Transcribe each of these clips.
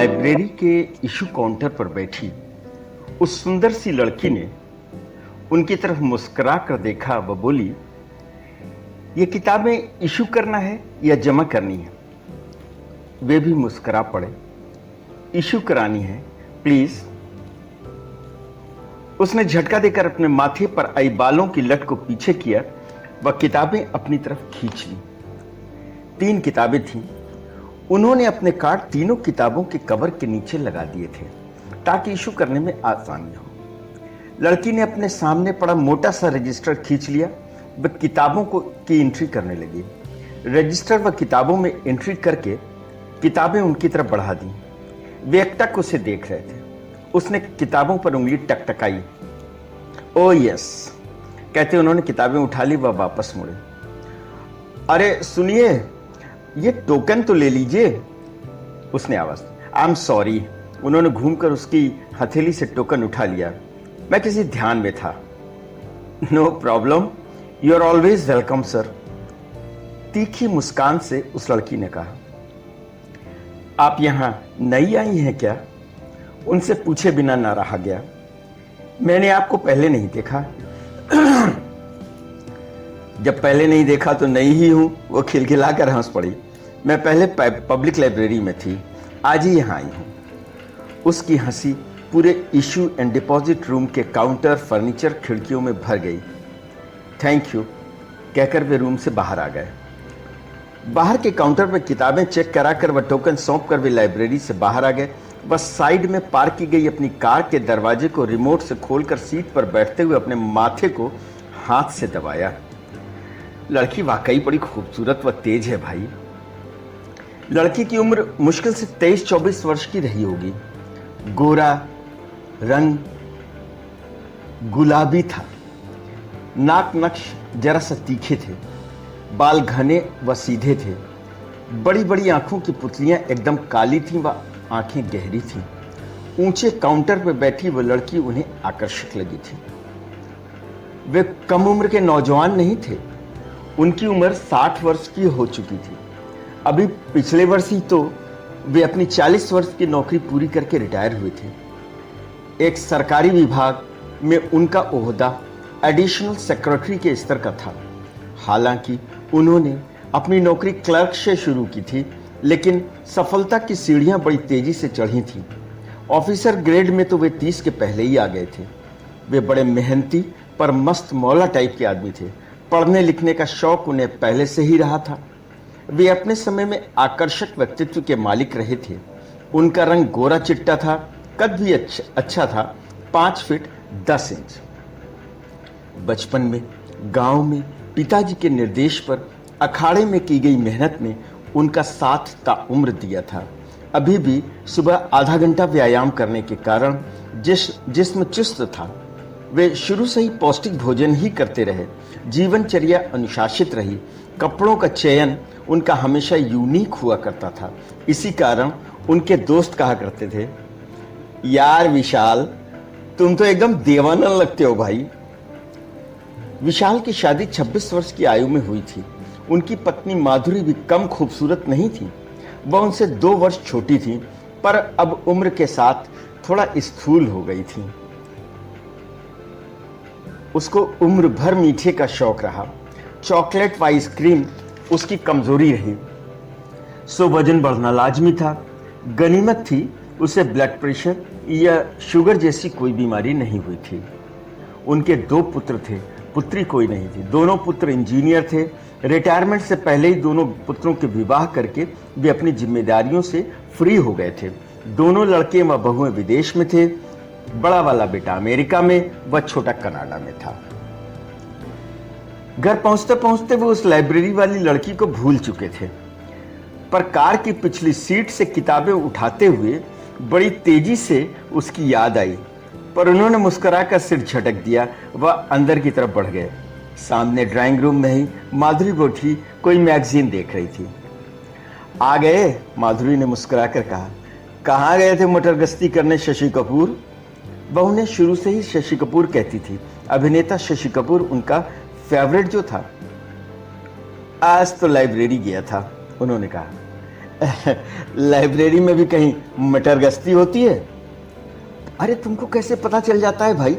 Library के issue counter पर बैठी उस सुंदर सी लड़की ने उनकी तरफ मुस्कुरा कर देखा। वह बोली, ये किताबें इशू करना है या जमा करनी है? वे भी मुस्कुरा पड़े। इशू करानी है प्लीज। उसने झटका देकर अपने माथे पर आई बालों की लट को पीछे किया। वह किताबें अपनी तरफ खींच ली। 3 किताबें थीं। उन्होंने अपने कार्ड तीनों किताबों के कवर के नीचे लगा दिए थे ताकि इशू करने में आसानी हो। लड़की ने अपने सामने पड़ा मोटा सा रजिस्टर खींच लिया। वह किताबों की एंट्री करने लगी। रजिस्टर व किताबों में एंट्री करके किताबें उनकी तरफ बढ़ा दी। वे एकटक उसे देख रहे थे। उसने किताबों पर उंगली टकटकाई। ओ यस कहते उन्होंने किताबें उठा ली। वह वापस मुड़े। अरे सुनिए, ये टोकन तो ले लीजिए, उसने आवाज दी। I am sorry. उन्होंने घूमकर उसकी हथेली से टोकन उठा लिया। मैं किसी ध्यान में था। No problem, you are always welcome sir. तीखी मुस्कान से उस लड़की ने कहा। आप यहां नई आई हैं क्या? उनसे पूछे बिना ना रहा गया। मैंने आपको पहले नहीं देखा। जब पहले नहीं देखा तो नई ही हूं, वो खिलखिलाकर हंस पड़ी। मैं पहले पब्लिक लाइब्रेरी में थी, आज ही यहां आई हूं। उसकी हंसी पूरे इशू एंड डिपॉजिट रूम के काउंटर, फर्नीचर, खिड़कियों में भर गई। थैंक यू कहकर वे रूम से बाहर आ गए। बाहर के काउंटर पर किताबें चेक कराकर वह टोकन सौंप कर वे लाइब्रेरी से बाहर आ गए। बस साइड में पार्क की गई अपनी कार के दरवाजे को रिमोट से खोलकर सीट पर बैठते हुए अपने माथे को हाथ से दबाया। लड़की वाकई बड़ी खूबसूरत व तेज है भाई। लड़की की उम्र मुश्किल से 23-24 वर्ष की रही होगी। गोरा रंग गुलाबी था। नाक नक्श जरा सा तीखे थे। बाल घने व सीधे थे। बड़ी बड़ी आंखों की पुतलियां एकदम काली थीं व आंखें गहरी थीं। ऊंचे काउंटर पर बैठी वह लड़की उन्हें आकर्षक लगी थी। वे कम उम्र के नौजवान नहीं थे। उनकी उम्र 60 वर्ष की हो चुकी थी। अभी पिछले वर्ष ही तो वे अपनी 40 वर्ष की नौकरी पूरी करके रिटायर हुए थे। एक सरकारी विभाग में उनका ओहदा एडिशनल सेक्रेटरी के स्तर का था। हालांकि उन्होंने अपनी नौकरी क्लर्क से शुरू की थी, लेकिन सफलता की सीढ़ियां बड़ी तेजी से चढ़ी थीं। ऑफिसर ग्रेड में तो वे 30 के पहले ही आ गए थे। वे बड़े मेहनती पर मस्त मौला टाइप के आदमी थे। पढ़ने लिखने का शौक उन्हें पहले से ही रहा था। वे अपने समय में आकर्षक व्यक्तित्व के मालिक रहे थे। उनका रंग गोरा चिट्टा था। कद भी अच्छा था, 5 फीट 10 इंच। बचपन में गांव में पिताजी के निर्देश पर अखाड़े में की गई मेहनत ने उनका साथ ताउम्र दिया था। अभी भी सुबह आधा घंटा व्यायाम करने के कारण जिस्म चुस्त था। वे शुरू से ही पौष्टिक भोजन ही करते रहे। जीवनचर्या अनुशासित रही। कपड़ों का चयन उनका हमेशा यूनिक हुआ करता था। इसी कारण उनके दोस्त कहा करते थे, यार विशाल, तुम तो एकदम दीवाना लगते हो भाई। विशाल की शादी 26 वर्ष की आयु में हुई थी। उनकी पत्नी माधुरी भी कम खूबसूरत नहीं थी। वह उनसे 2 वर्ष छोटी थी, पर अब उम्र के साथ थोड़ा स्थूल हो गई थी। उसको उम्र भर मीठे का शौक रहा। चॉकलेट व आइसक्रीम उसकी कमजोरी रही, सो वजन बढ़ना लाजमी था। गनीमत थी उसे ब्लड प्रेशर या शुगर जैसी कोई बीमारी नहीं हुई थी। उनके 2 पुत्र थे, पुत्री कोई नहीं थी। दोनों पुत्र इंजीनियर थे। रिटायरमेंट से पहले ही दोनों पुत्रों के विवाह करके वे अपनी जिम्मेदारियों से फ्री हो गए थे। दोनों लड़के व बहुएं विदेश में थे। बड़ा वाला बेटा अमेरिका में व छोटा कनाडा में था। घर पहुंचते पहुंचते वो उस लाइब्रेरी वाली लड़की को भूल चुके थे, पर कार की पिछली सीट से किताबें उठाते हुए बड़ी तेजी से उसकी याद आई। पर उन्होंने मुस्कुराकर सिर झटक दिया। वह अंदर की तरफ बढ़ गए। सामने ड्राइंग रूम में ही माधुरी बैठी कोई मैगजीन देख रही थी। आ गए, माधुरी ने मुस्कुराकर कहा। कहाँ गए थे मटर गश्ती करने शशि कपूर? वह उन्हें शुरू से ही शशि कपूर कहती थी। अभिनेता शशि कपूर उनका फेवरेट जो था। आज तो लाइब्रेरी गया था, उन्होंने कहा। लाइब्रेरी में भी कहीं मटर गश्ती होती है? अरे तुमको कैसे पता चल जाता है भाई?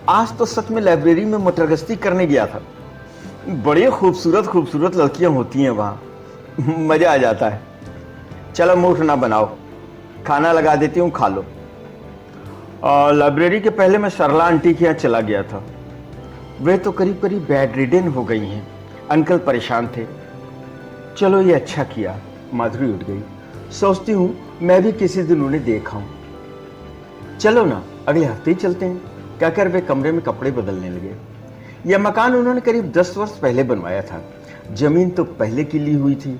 आज तो सच में लाइब्रेरी में मटर गश्ती करने गया था। बड़ी खूबसूरत खूबसूरत लड़कियां होती हैं वहां, मजा आ जाता है। चलो मूड ना बनाओ, खाना लगा देती हूँ, खा लो। लाइब्रेरी के पहले मैं सरला आंटी के यहाँ चला गया था। वे तो करीब करीब बेड रिडन हो गई हैं। अंकल परेशान थे। चलो ये अच्छा किया। माधुरी उठ गई। सोचती हूँ मैं भी किसी दिन उन्हें देखा हूँ। चलो ना, अगले हफ्ते ही चलते हैं, कहकर वे कमरे में कपड़े बदलने लगे। यह मकान उन्होंने करीब 10 वर्ष पहले बनवाया था। जमीन तो पहले की ली हुई थी।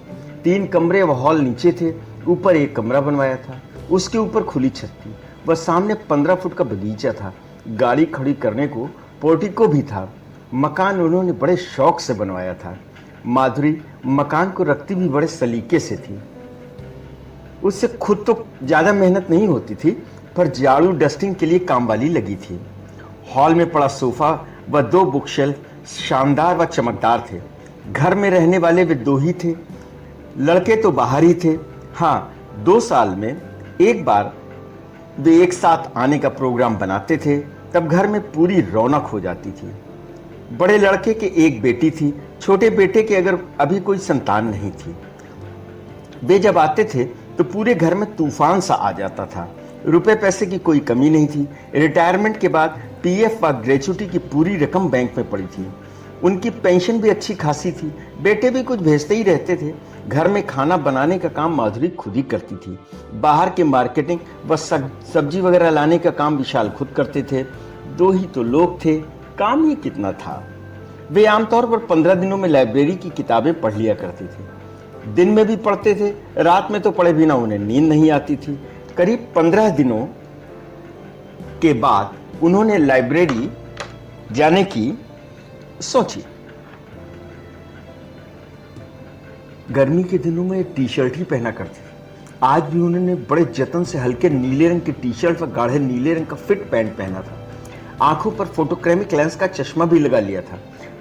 3 कमरे व हॉल नीचे थे, ऊपर एक कमरा बनवाया था। उसके ऊपर खुली छत थी। वह सामने 15 फुट का बगीचा था। गाड़ी खड़ी करने को पोर्टिको भी था। मकान उन्होंने बड़े शौक से बनवाया था। माधुरी मकान को रखती भी बड़े सलीके से थी। उससे खुद तो ज्यादा मेहनत नहीं होती थी, पर झाड़ू डस्टिंग के लिए काम वाली लगी थी। हॉल में पड़ा सोफा व 2 बुकशेल्फ शानदार व चमकदार थे। घर में रहने वाले वे 2 ही थे। लड़के तो बाहर ही थे। हाँ, 2 साल में एक बार वे एक साथ आने का प्रोग्राम बनाते थे, तब घर में पूरी रौनक हो जाती थी। बड़े लड़के के एक बेटी थी, छोटे बेटे के अगर अभी कोई संतान नहीं थी। वे जब आते थे तो पूरे घर में तूफान सा आ जाता था। रुपए पैसे की कोई कमी नहीं थी। रिटायरमेंट के बाद पीएफ व ग्रेचुटी की पूरी रकम बैंक में पड़ी थी। उनकी पेंशन भी अच्छी खासी थी। बेटे भी कुछ भेजते ही रहते थे। घर में खाना बनाने का काम माधुरी खुद ही करती थी। बाहर के मार्केटिंग व सब्जी वगैरह लाने का काम विशाल खुद करते थे। 2 ही तो लोग थे, काम ही कितना था। वे आमतौर पर 15 दिनों में लाइब्रेरी की किताबें पढ़ लिया करते थे। दिन में भी पढ़ते थे, रात में तो पढ़े बिना उन्हें नींद नहीं आती थी। करीब 15 दिनों के बाद उन्होंने लाइब्रेरी जाने की सोची। गर्मी के दिनों में टी शर्ट ही पहना करते थे। आज भी उन्होंने बड़े जतन से हल्के नीले रंग की टी शर्ट व गाढ़े नीले रंग का फिट पैंट पहना था। आंखों पर फोटोक्रेमिक लेंस का चश्मा भी लगा लिया था।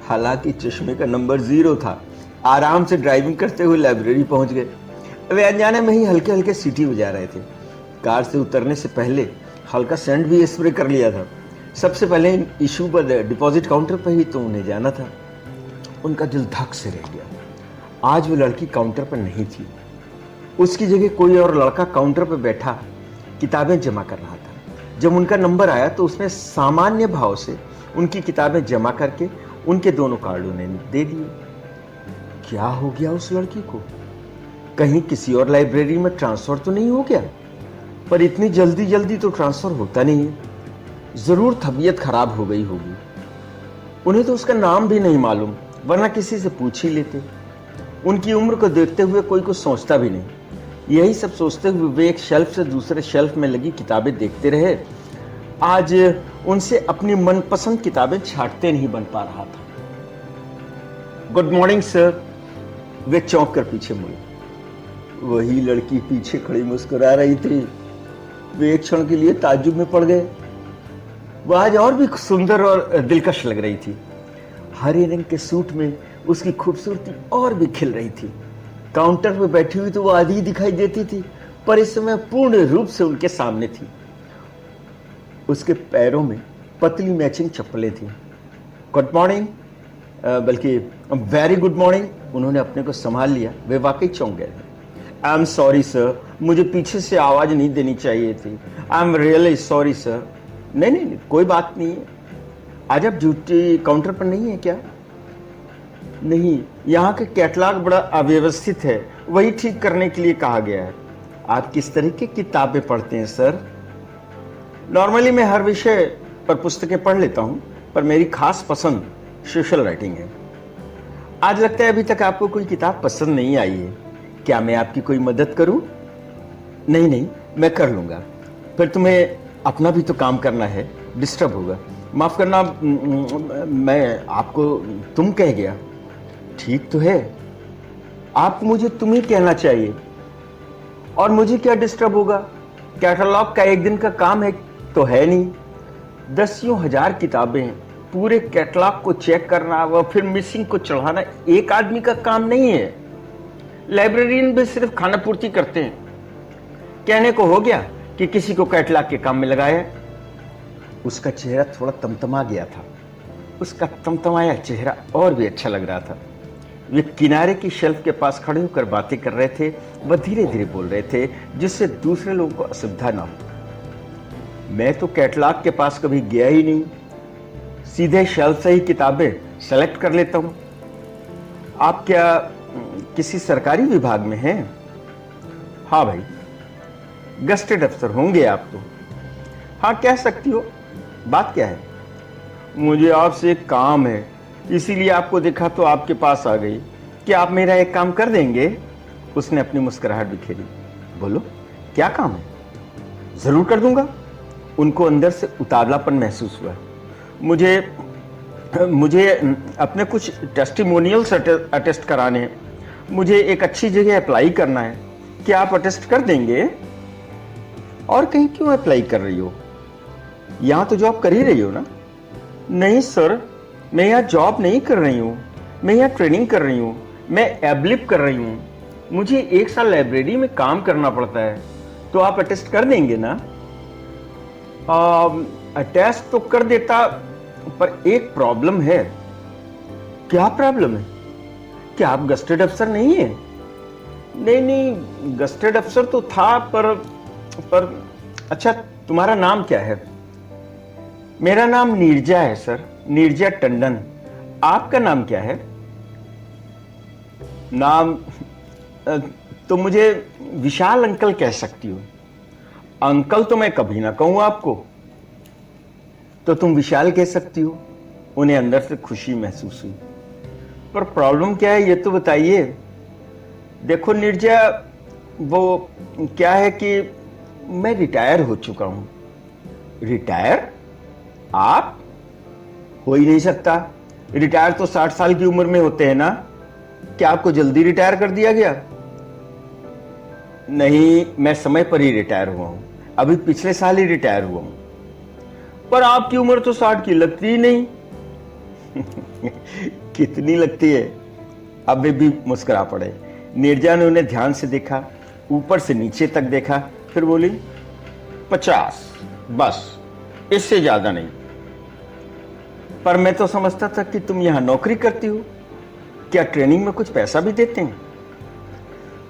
हालांकि चश्मे का नंबर 0 था। आराम से ड्राइविंग करते हुए लाइब्रेरी पहुंच गए। वे अनजाने में ही हल्के हल्के सीटी बजा रहे थे। कार से उतरने से पहले हल्का सेंट भी स्प्रे कर लिया था। सबसे पहले इशू पर डिपॉजिट काउंटर पर ही तो उन्हें जाना था। उनका दिल धक से रह गया। आज वो लड़की काउंटर पर नहीं थी। उसकी जगह कोई और लड़का काउंटर पर बैठा किताबें जमा कर रहा था। जब उनका नंबर आया तो उसने सामान्य भाव से उनकी किताबें जमा करके उनके दोनों कार्ड उन्हें दे दिए। क्या हो गया उस लड़की को? कहीं किसी और लाइब्रेरी में ट्रांसफर तो नहीं हो गया? पर इतनी जल्दी जल्दी तो ट्रांसफर होता नहीं है। जरूर तबीयत खराब हो गई होगी। उन्हें तो उसका नाम भी नहीं मालूम, वरना किसी से पूछ ही लेते। उनकी उम्र को देखते हुए कोई कुछ सोचता भी नहीं। यही सब सोचते हुए वे एक शेल्फ से दूसरे शेल्फ में लगी किताबें देखते रहे। आज उनसे अपनी मनपसंद किताबें छांटते नहीं बन पा रहा था। Good morning sir. वे चौंक कर पीछे मुड़े। वही लड़की पीछे खड़ी मुस्कुरा रही थी। वे एक क्षण के लिए ताज्जुब में पड़ गए। वह आज और भी सुंदर और दिलकश लग रही थी। हरे रंग के सूट में उसकी खूबसूरती और भी खिल रही थी। काउंटर पर बैठी हुई तो वो आधी दिखाई देती थी, पर इस समय पूर्ण रूप से उनके सामने थी। उसके पैरों में पतली मैचिंग चप्पलें थी। गुड मॉर्निंग, बल्कि वेरी गुड मॉर्निंग। उन्होंने अपने को संभाल लिया। वे वाकई चौंक गए। आई एम सॉरी सर, मुझे पीछे से आवाज नहीं देनी चाहिए थी। I am really sorry sir. नहीं नहीं नहीं, कोई बात नहीं है। आज आप ड्यूटी काउंटर पर नहीं है क्या? नहीं, यहाँ का कैटलॉग बड़ा अव्यवस्थित है, वही ठीक करने के लिए कहा गया है। आप किस तरह की किताबें पढ़ते हैं सर? नॉर्मली मैं हर विषय पर पुस्तकें पढ़ लेता हूँ, पर मेरी खास पसंद सोशल राइटिंग है। आज लगता है अभी तक आपको कोई किताब पसंद नहीं आई है। क्या मैं आपकी कोई मदद करूं? नहीं नहीं, मैं कर लूंगा। फिर तुम्हें अपना भी तो काम करना है, डिस्टर्ब होगा। माफ करना, मैं आपको तुम कह गया। ठीक तो है, आपको मुझे तुम ही कहना चाहिए। और मुझे क्या डिस्टर्ब होगा? कैटलॉग का एक दिन का काम है तो है नहीं। 10 हजार किताबें, पूरे कैटलॉग को चेक करना व फिर मिसिंग को चढ़ाना एक आदमी का काम नहीं है। लाइब्रेरियन भी सिर्फ खाना पूर्ति करते हैं। कहने को हो गया कि किसी को कैटलॉग के काम में लगाया। उसका चेहरा थोड़ा तमतमा गया था। उसका तमतमाया चेहरा और भी अच्छा लग रहा था। वे किनारे की शेल्फ के पास खड़े होकर बातें कर रहे थे। वह धीरे धीरे बोल रहे थे जिससे दूसरे लोगों को असुविधा ना हो। मैं तो कैटलॉग के पास कभी गया ही नहीं, सीधे शेल्फ से ही किताबें सेलेक्ट कर लेता हूं। आप क्या किसी सरकारी विभाग में हैं? हाँ भाई, गस्टेड अफसर होंगे आप तो। हाँ, कह सकती हो। बात क्या है? मुझे आपसे एक काम है, इसीलिए आपको देखा तो आपके पास आ गई। क्या आप मेरा एक काम कर देंगे? उसने अपनी मुस्कुराहट बिखेरी। बोलो, क्या काम है? जरूर कर दूंगा। उनको अंदर से उतावलापन महसूस हुआ। मुझे अपने कुछ टेस्टिमोनियल्स अटेस्ट कराने हैं। मुझे एक अच्छी जगह अप्लाई करना है। क्या आप अटेस्ट कर देंगे? और कहीं क्यों अप्लाई कर रही हो? यहां तो जॉब कर ही रही हो ना? नहीं सर, मैं यहाँ जॉब नहीं कर रही हूँ, मैं यहाँ ट्रेनिंग कर रही हूँ। मैं एब्लिप कर रही हूँ। मुझे 1 साल लाइब्रेरी में काम करना पड़ता है। तो आप अटेस्ट कर देंगे ना? अटेस्ट तो कर देता, पर एक प्रॉब्लम है। क्या प्रॉब्लम है? क्या आप गस्टेड अफसर नहीं है? नहीं, गस्टेड अफसर तो था, पर अच्छा, तुम्हारा नाम क्या है? मेरा नाम नीरजा है सर, नीरजा टंडन। आपका नाम क्या है? नाम तो मुझे विशाल अंकल कह सकती हो। अंकल तो मैं कभी ना कहूं आपको, तो तुम विशाल कह सकती हो। उन्हें अंदर से खुशी महसूस हुई। पर प्रॉब्लम क्या है ये तो बताइए। देखो नीरजा, वो क्या है कि मैं रिटायर हो चुका हूं। रिटायर? आप? हो ही नहीं सकता। रिटायर तो 60 साल की उम्र में होते हैं ना। क्या आपको जल्दी रिटायर कर दिया गया? नहीं, मैं समय पर ही रिटायर हुआ हूं। अभी पिछले साल ही रिटायर हुआ हूं। पर आपकी उम्र तो 60 की लगती ही नहीं। कितनी लगती है? अब वे भी मुस्कुरा पड़े। नीरजा ने उन्हें ध्यान से देखा, ऊपर से नीचे तक देखा, फिर बोली 50, बस, इससे ज्यादा नहीं। पर मैं तो समझता था कि तुम यहां नौकरी करती हो। क्या ट्रेनिंग में कुछ पैसा भी देते हैं?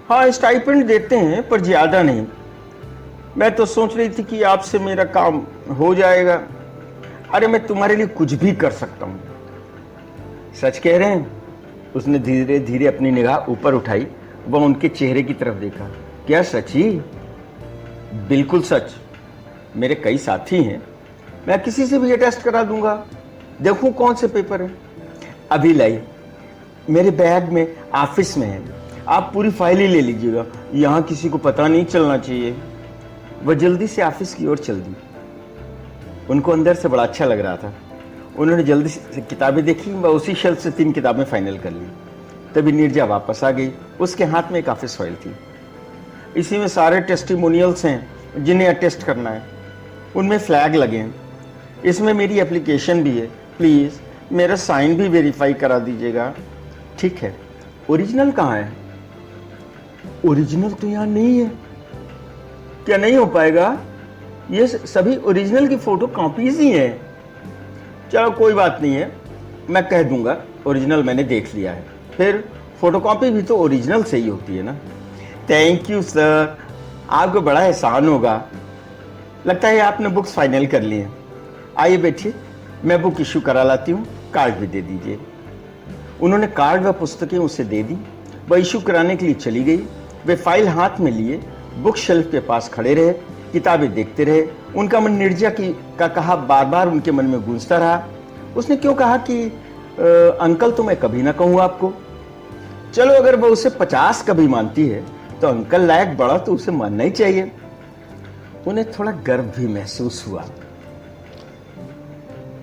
हाँ, स्टाइपेंड देते हैं, पर ज्यादा नहीं। मैं तो सोच रही थी कि आपसे मेरा काम हो जाएगा। अरे, मैं तुम्हारे लिए कुछ भी कर सकता हूं। सच कह रहे हैं? उसने धीरे धीरे अपनी निगाह ऊपर उठाई। वह उनके चेहरे की तरफ देखा। क्या सच ही? बिल्कुल सच। मेरे कई साथी हैं, मैं किसी से भी अटेस्ट करा दूंगा। देखूं कौन से पेपर है। अभी लाई, मेरे बैग में ऑफिस में है। आप पूरी फाइल ही ले लीजिएगा, यहां किसी को पता नहीं चलना चाहिए। वह जल्दी से ऑफिस की ओर चल दी। उनको अंदर से बड़ा अच्छा लग रहा था। उन्होंने जल्दी से किताबें देखी व उसी शेल्फ से 3 किताबें फाइनल कर ली। तभी नीरजा वापस आ गई। उसके हाथ में एक ऑफिस फाइल थी। इसी में सारे टेस्टिमोनियल्स हैं जिन्हें अटेस्ट करना है। उनमें फ्लैग लगे हैं। इसमें मेरी एप्लीकेशन भी है। प्लीज मेरा साइन भी वेरीफाई करा दीजिएगा। ठीक है। ओरिजिनल कहाँ है? ओरिजिनल तो यहाँ नहीं है। क्या नहीं हो पाएगा? ये सभी ओरिजिनल की फोटो कॉपीज ही हैं। चलो कोई बात नहीं है, मैं कह दूंगा ओरिजिनल मैंने देख लिया है। फिर फोटोकॉपी भी तो ओरिजिनल से ही होती है ना। थैंक यू सर, आपको बड़ा एहसान होगा। लगता है आपने बुक्स फाइनल कर ली हैं। आइए बैठिए, मैं बुक इशू करा लाती हूँ। कार्ड भी दे दीजिए। उन्होंने कार्ड व पुस्तकें उसे दे दी। वह इशू कराने के लिए चली गई। वे फाइल हाथ में लिए बुक शेल्फ के पास खड़े रहे, किताबें देखते रहे। उनका मन नीरजा का कहा बार बार उनके मन में गूंजता रहा। उसने क्यों कहा कि अंकल तो मैं कभी ना कहूँ आपको। चलो, अगर वह उसे 50 कभी मानती है तो अंकल लायक बड़ा तो उसे मानना ही चाहिए। उन्हें थोड़ा गर्व भी महसूस हुआ।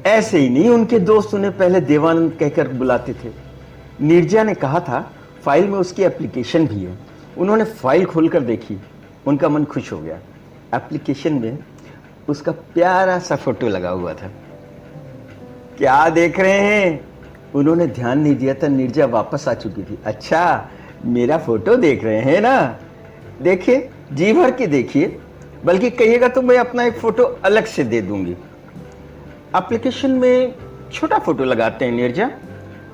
ऐसे ही नहीं, उनके दोस्त उन्हें पहले देवानंद कहकर बुलाते थे। नीरजा ने कहा था फाइल में उसकी एप्लीकेशन भी है। उन्होंने फाइल खोलकर देखी। उनका मन खुश हो गया। एप्लीकेशन में उसका प्यारा सा फोटो लगा हुआ था। क्या देख रहे हैं? उन्होंने ध्यान नहीं दिया था नीरजा वापस आ चुकी थी। अच्छा, मेरा फोटो देख रहे हैं ना? देखिए, जी भर के देखिए, बल्कि कहिएगा तो मैं अपना एक फोटो अलग से दे दूंगी। एप्लीकेशन में छोटा फोटो लगाते हैं नीरजा,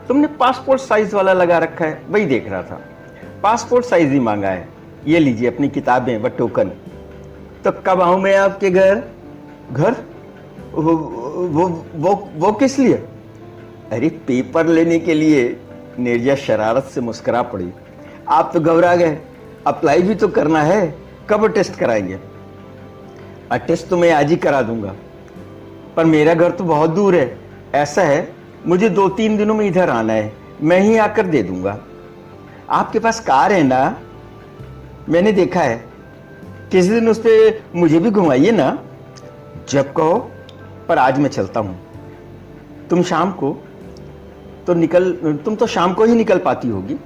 तुमने पासपोर्ट साइज वाला लगा रखा है, वही देख रहा था। पासपोर्ट साइज ही मांगा है। ये लीजिए अपनी किताबें व टोकन। तो कब आऊं मैं आपके घर? घर? वो किस लिए? अरे पेपर लेने के लिए। नीरजा शरारत से मुस्कुरा पड़ी। आप तो घबरा गए, अप्लाई भी तो करना है, कब टेस्ट कराएंगे? टेस्ट तो मैं आज ही करा दूंगा, पर मेरा घर तो बहुत दूर है। ऐसा है, मुझे 2-3 दिनों में इधर आना है, मैं ही आकर दे दूंगा। आपके पास कार है ना? मैंने देखा है, किसी दिन उस पर मुझे भी घुमाइए ना। जब कहो, पर आज मैं चलता हूं। तुम तो शाम को ही निकल पाती होगी।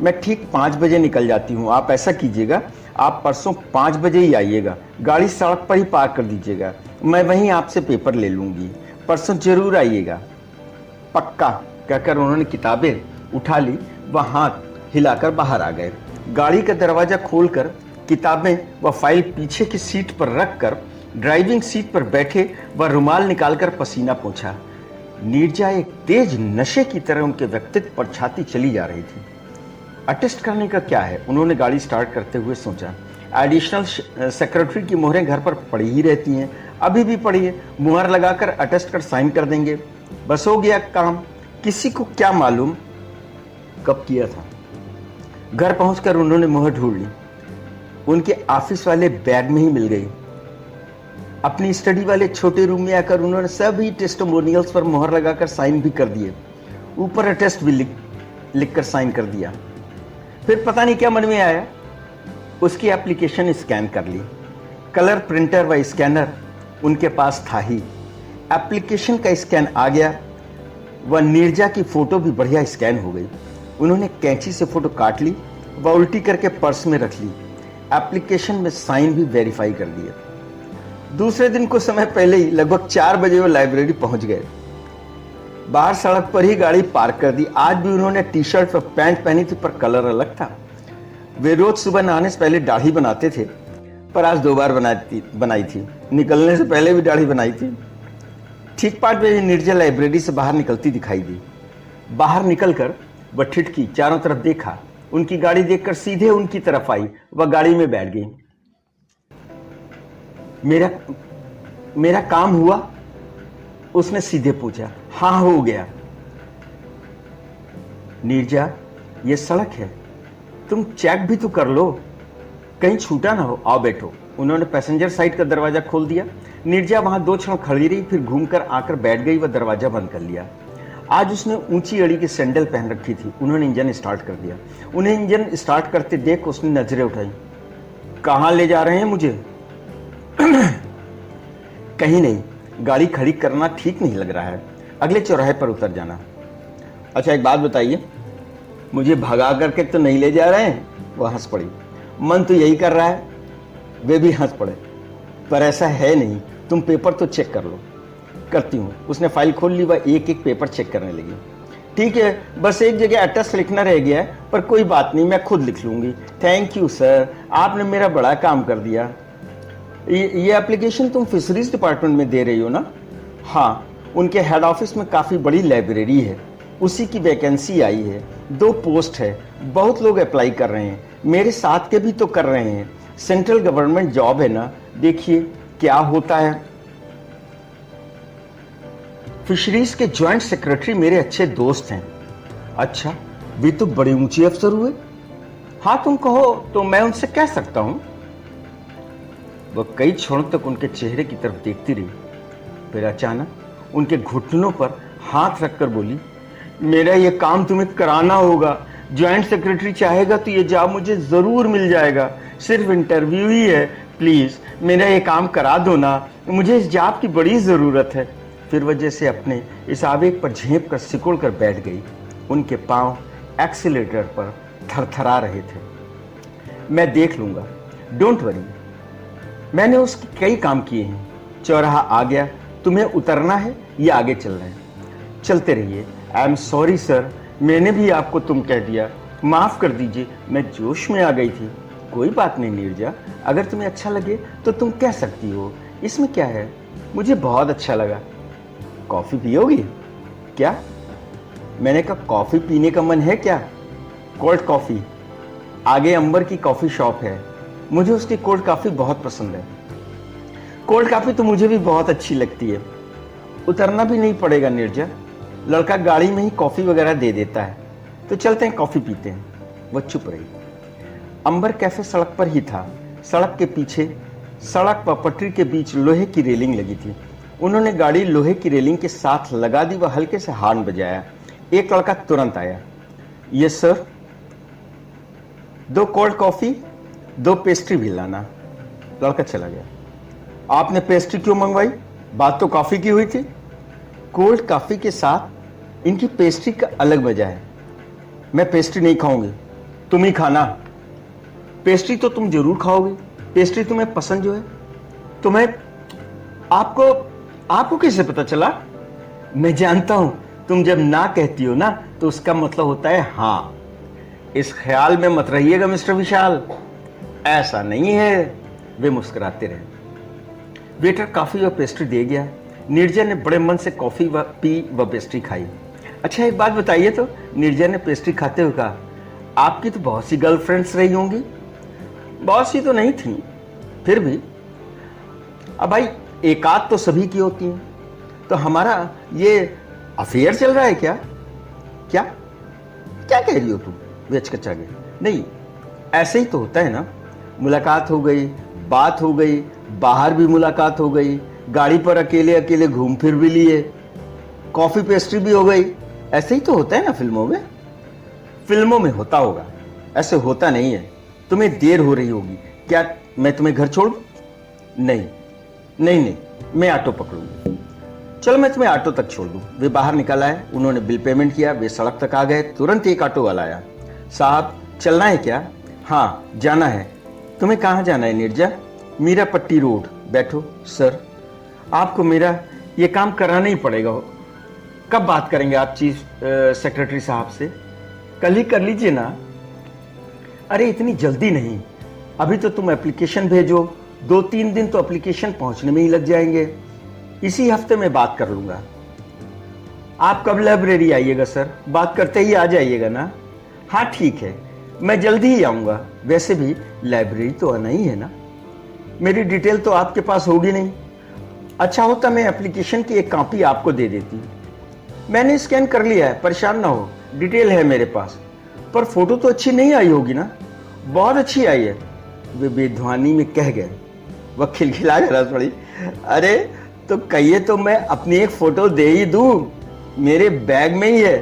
मैं ठीक 5 बजे निकल जाती हूँ। आप ऐसा कीजिएगा, आप परसों 5 बजे ही आइएगा। गाड़ी सड़क पर ही पार्क कर दीजिएगा, मैं वहीं आपसे पेपर ले लूंगी। परसों जरूर आइएगा। पक्का, कहकर उन्होंने किताबें उठा ली व हाथ हिलाकर बाहर आ गए। गाड़ी का दरवाजा खोलकर किताबें व फाइल पीछे की सीट पर रखकर ड्राइविंग सीट पर बैठे व रुमाल निकालकर पसीना पोंछा। नीरजा एक तेज नशे की तरह उनके व्यक्तित्व पर छाती चली जा रही थी। अटेस्ट करने का क्या है, उन्होंने गाड़ी स्टार्ट करते हुए सोचा। एडिशनल सेक्रेटरी की मोहरें घर पर पड़ी ही रहती हैं, अभी भी पड़ी है, मुहर लगाकर अटेस्ट कर साइन कर देंगे, बस हो गया काम। किसी को क्या मालूम कब किया था। घर पहुंचकर उन्होंने मुहर ढूंढ ली, उनके ऑफिस वाले बैग में ही मिल गई। अपनी स्टडी वाले छोटे रूम में आकर उन्होंने सभी टेस्टिमोनियल्स पर मुहर लगाकर साइन भी कर दिए, ऊपर अटेस्ट भी लिखकर साइन कर दिया। फिर पता नहीं क्या मन में आया, उसकी एप्लीकेशन स्कैन कर ली। कलर प्रिंटर व स्कैनर उनके पास था ही। एप्लीकेशन का स्कैन आ गया व नीरजा की फोटो भी बढ़िया स्कैन हो गई। उन्होंने कैंची से फोटो काट ली व उल्टी करके पर्स में रख ली। एप्लीकेशन में साइन भी वेरीफाई कर दिए। दूसरे दिन कुछ समय पहले ही लगभग 4 बजे वो लाइब्रेरी पहुंच गए। बाहर सड़क पर ही गाड़ी पार्क कर दी। आज भी उन्होंने टी शर्ट और पैंट पहनी थी, पर कलर अलग था। वे रोज सुबह नहाने से पहले दाढ़ी बनाते थे, पर आज 2 बार बनाई थी। निकलने से पहले भी दाढ़ी बनाई थी। ठीक 5 बजे नीरजा लाइब्रेरी से बाहर निकलती दिखाई दी। बाहर निकलकर वह ठिठकी, चारों तरफ देखा। उनकी गाड़ी देखकर सीधे उनकी तरफ आई, वह गाड़ी में बैठ गई। मेरा काम हुआ? उसने सीधे पूछा। हाँ, हो गया। नीरजा, ये सड़क है, तुम चेक भी तो कर लो, कहीं छूटा ना हो। आओ बैठो। उन्होंने पैसेंजर साइड का दरवाजा खोल दिया। नीरजा वहां 2 क्षण खड़ी रही, फिर घूमकर आकर बैठ गई व दरवाजा बंद कर लिया। आज उसने ऊंची अड़ी की सैंडल पहन रखी थी। उन्होंने इंजन स्टार्ट कर दिया। उन्हें इंजन स्टार्ट करते देख उसने नजरें उठाई। कहां ले जा रहे हैं मुझे? कहीं नहीं, गाड़ी खड़ी करना ठीक नहीं लग रहा है, अगले चौराहे पर उतर जाना। अच्छा एक बात बताइए, मुझे भगा करके तो नहीं ले जा रहे हैं? वह हंस पड़ी। मन तो यही कर रहा है। वे भी हंस पड़े। पर ऐसा है नहीं, तुम पेपर तो चेक कर लो। करती हूँ। उसने फाइल खोल ली व एक एक पेपर चेक करने लगी। ठीक है, बस एक जगह अटेस्ट लिखना रह गया है, पर कोई बात नहीं, मैं खुद लिख लूंगी। थैंक यू सर, आपने मेरा बड़ा काम कर दिया। ये एप्लीकेशन तुम फिशरीज डिपार्टमेंट में दे रही हो ना? हाँ, उनके हेड ऑफिस में काफ़ी बड़ी लाइब्रेरी है, उसी की वैकेंसी आई है। 2 पोस्ट है, बहुत लोग अप्लाई कर रहे हैं, मेरे साथ के भी तो कर रहे हैं। सेंट्रल गवर्नमेंट जॉब है ना, देखिए क्या होता है। फिशरीज के ज्वाइंट सेक्रेटरी मेरे अच्छे दोस्त हैं। अच्छा, वे तो बड़े ऊंचे अफसर हुए। हाँ, तुम कहो तो मैं उनसे कह सकता हूं। वह कई क्षणों तक उनके चेहरे की तरफ देखती रही, फिर अचानक उनके घुटनों पर हाथ रखकर बोली, मेरा यह काम तुम्हें कराना होगा। ज्वाइंट सेक्रेटरी चाहेगा तो यह जॉब मुझे जरूर मिल जाएगा, सिर्फ इंटरव्यू ही है। प्लीज मेरा यह काम करा दो ना, मुझे इस जॉब की बड़ी जरूरत है। फिर वह जैसे अपने इस आवेग पर झेप कर सिकुड़ कर बैठ गई। उनके पांव एक्सीलेटर पर थरथरा रहे थे। मैं देख लूंगा, डोंट वरी, मैंने उसके कई काम किए हैं। चौराहा आ गया, तुम्हें उतरना है या आगे चल रहे हैं? चलते रहिए। आई एम सॉरी सर, मैंने भी आपको तुम कह दिया, माफ कर दीजिए, मैं जोश में आ गई थी। कोई बात नहीं नीरजा, अगर तुम्हें अच्छा लगे तो तुम कह सकती हो, इसमें क्या है। मुझे बहुत अच्छा लगा। कॉफी पियोगी क्या? मैंने कहा कॉफी पीने का मन है क्या? Cold coffee. आगे अंबर की कॉफी शॉप है, मुझे उसकी कोल्ड कॉफी बहुत पसंद है। कोल्ड कॉफी तो मुझे भी बहुत अच्छी लगती है। उतरना भी नहीं पड़ेगा नीरजा, लड़का गाड़ी में ही कॉफी वगैरह दे देता है। तो चलते हैं कॉफी पीते हैं। वह चुप रही। अंबर कैफे सड़क पर ही था। सड़क के पीछे सड़क व पटरी के बीच लोहे की रेलिंग लगी थी। उन्होंने गाड़ी लोहे की रेलिंग के साथ लगा दी व हल्के से हॉर्न बजाया। एक लड़का तुरंत आया। Yes sir. 2 cold coffee, 2 pastry भी लाना। लड़का चला गया। आपने पेस्ट्री क्यों मंगवाई? बात तो कॉफी की हुई थी। कोल्ड कॉफी के साथ इनकी पेस्ट्री का अलग मजा है। मैं पेस्ट्री नहीं खाऊंगी, तुम ही खाना। पेस्ट्री तो तुम जरूर खाओगे, पेस्ट्री तुम्हें पसंद जो है। तुम्हें आपको कैसे पता चला? मैं जानता हूं, तुम जब ना कहती हो ना तो उसका मतलब होता है हाँ। इस ख्याल में मत रहिएगा मिस्टर विशाल, ऐसा नहीं है। वे मुस्कुराते रहे। वेटर कॉफी व पेस्ट्री दे गया। नीरजा ने बड़े मन से कॉफी पी व पेस्ट्री खाई। अच्छा एक बात बताइए तो, नीरजा ने पेस्ट्री खाते हुए कहा, आपकी तो बहुत सी गर्लफ्रेंड्स रही होंगी। बहुत सी तो नहीं थी, फिर भी अब भाई एक आध तो सभी की होती हैं। तो हमारा ये अफेयर चल रहा है क्या? क्या क्या कह रही हो तुम? वे अचकचा गए। नहीं, ऐसे ही तो होता है ना। मुलाकात हो गई, बात हो गई, बाहर भी मुलाकात हो गई, गाड़ी पर अकेले अकेले घूम फिर भी लिए, कॉफी पेस्ट्री भी हो गई। ऐसे ही तो होता है ना फिल्मों में। फिल्मों में होता होगा, ऐसे होता नहीं है। तुम्हें देर हो रही होगी, क्या मैं तुम्हें घर छोड़ दूं? नहीं नहीं नहीं, मैं ऑटो पकड़ूंगी। चलो मैं तुम्हें ऑटो तक छोड़ दूं। वे बाहर निकल आए। उन्होंने बिल पेमेंट किया। वे सड़क तक आ गए। तुरंत एक ऑटो वाला आया। साहब चलना है क्या? हाँ जाना है। तुम्हें कहाँ जाना है नीरजा? मीरापट्टी रोड। बैठो। सर आपको मेरा ये काम कराना ही पड़ेगा। कब बात करेंगे आप चीफ सेक्रेटरी साहब से? कल ही कर लीजिए ना। अरे इतनी जल्दी नहीं, अभी तो तुम एप्लीकेशन भेजो, 2-3 दिन तो एप्लीकेशन पहुंचने में ही लग जाएंगे। इसी हफ्ते में बात कर लूंगा। आप कब लाइब्रेरी आइएगा सर? बात करते ही आ जाइएगा ना? हाँ ठीक है, मैं जल्दी ही आऊंगा। वैसे भी लाइब्रेरी तो आना ही है ना। मेरी डिटेल तो आपके पास होगी नहीं। अच्छा होता मैं एप्लीकेशन की एक कॉपी आपको दे देती। मैंने स्कैन कर लिया है, परेशान ना हो, डिटेल है मेरे पास। पर फोटो तो अच्छी नहीं आई होगी ना? बहुत अच्छी आई है, वे बेध्वानी में कह गए। वह खिलखिला कर हंस पड़ी। अरे तो कहिए तो मैं अपनी एक फोटो दे ही दूं, मेरे बैग में ही है।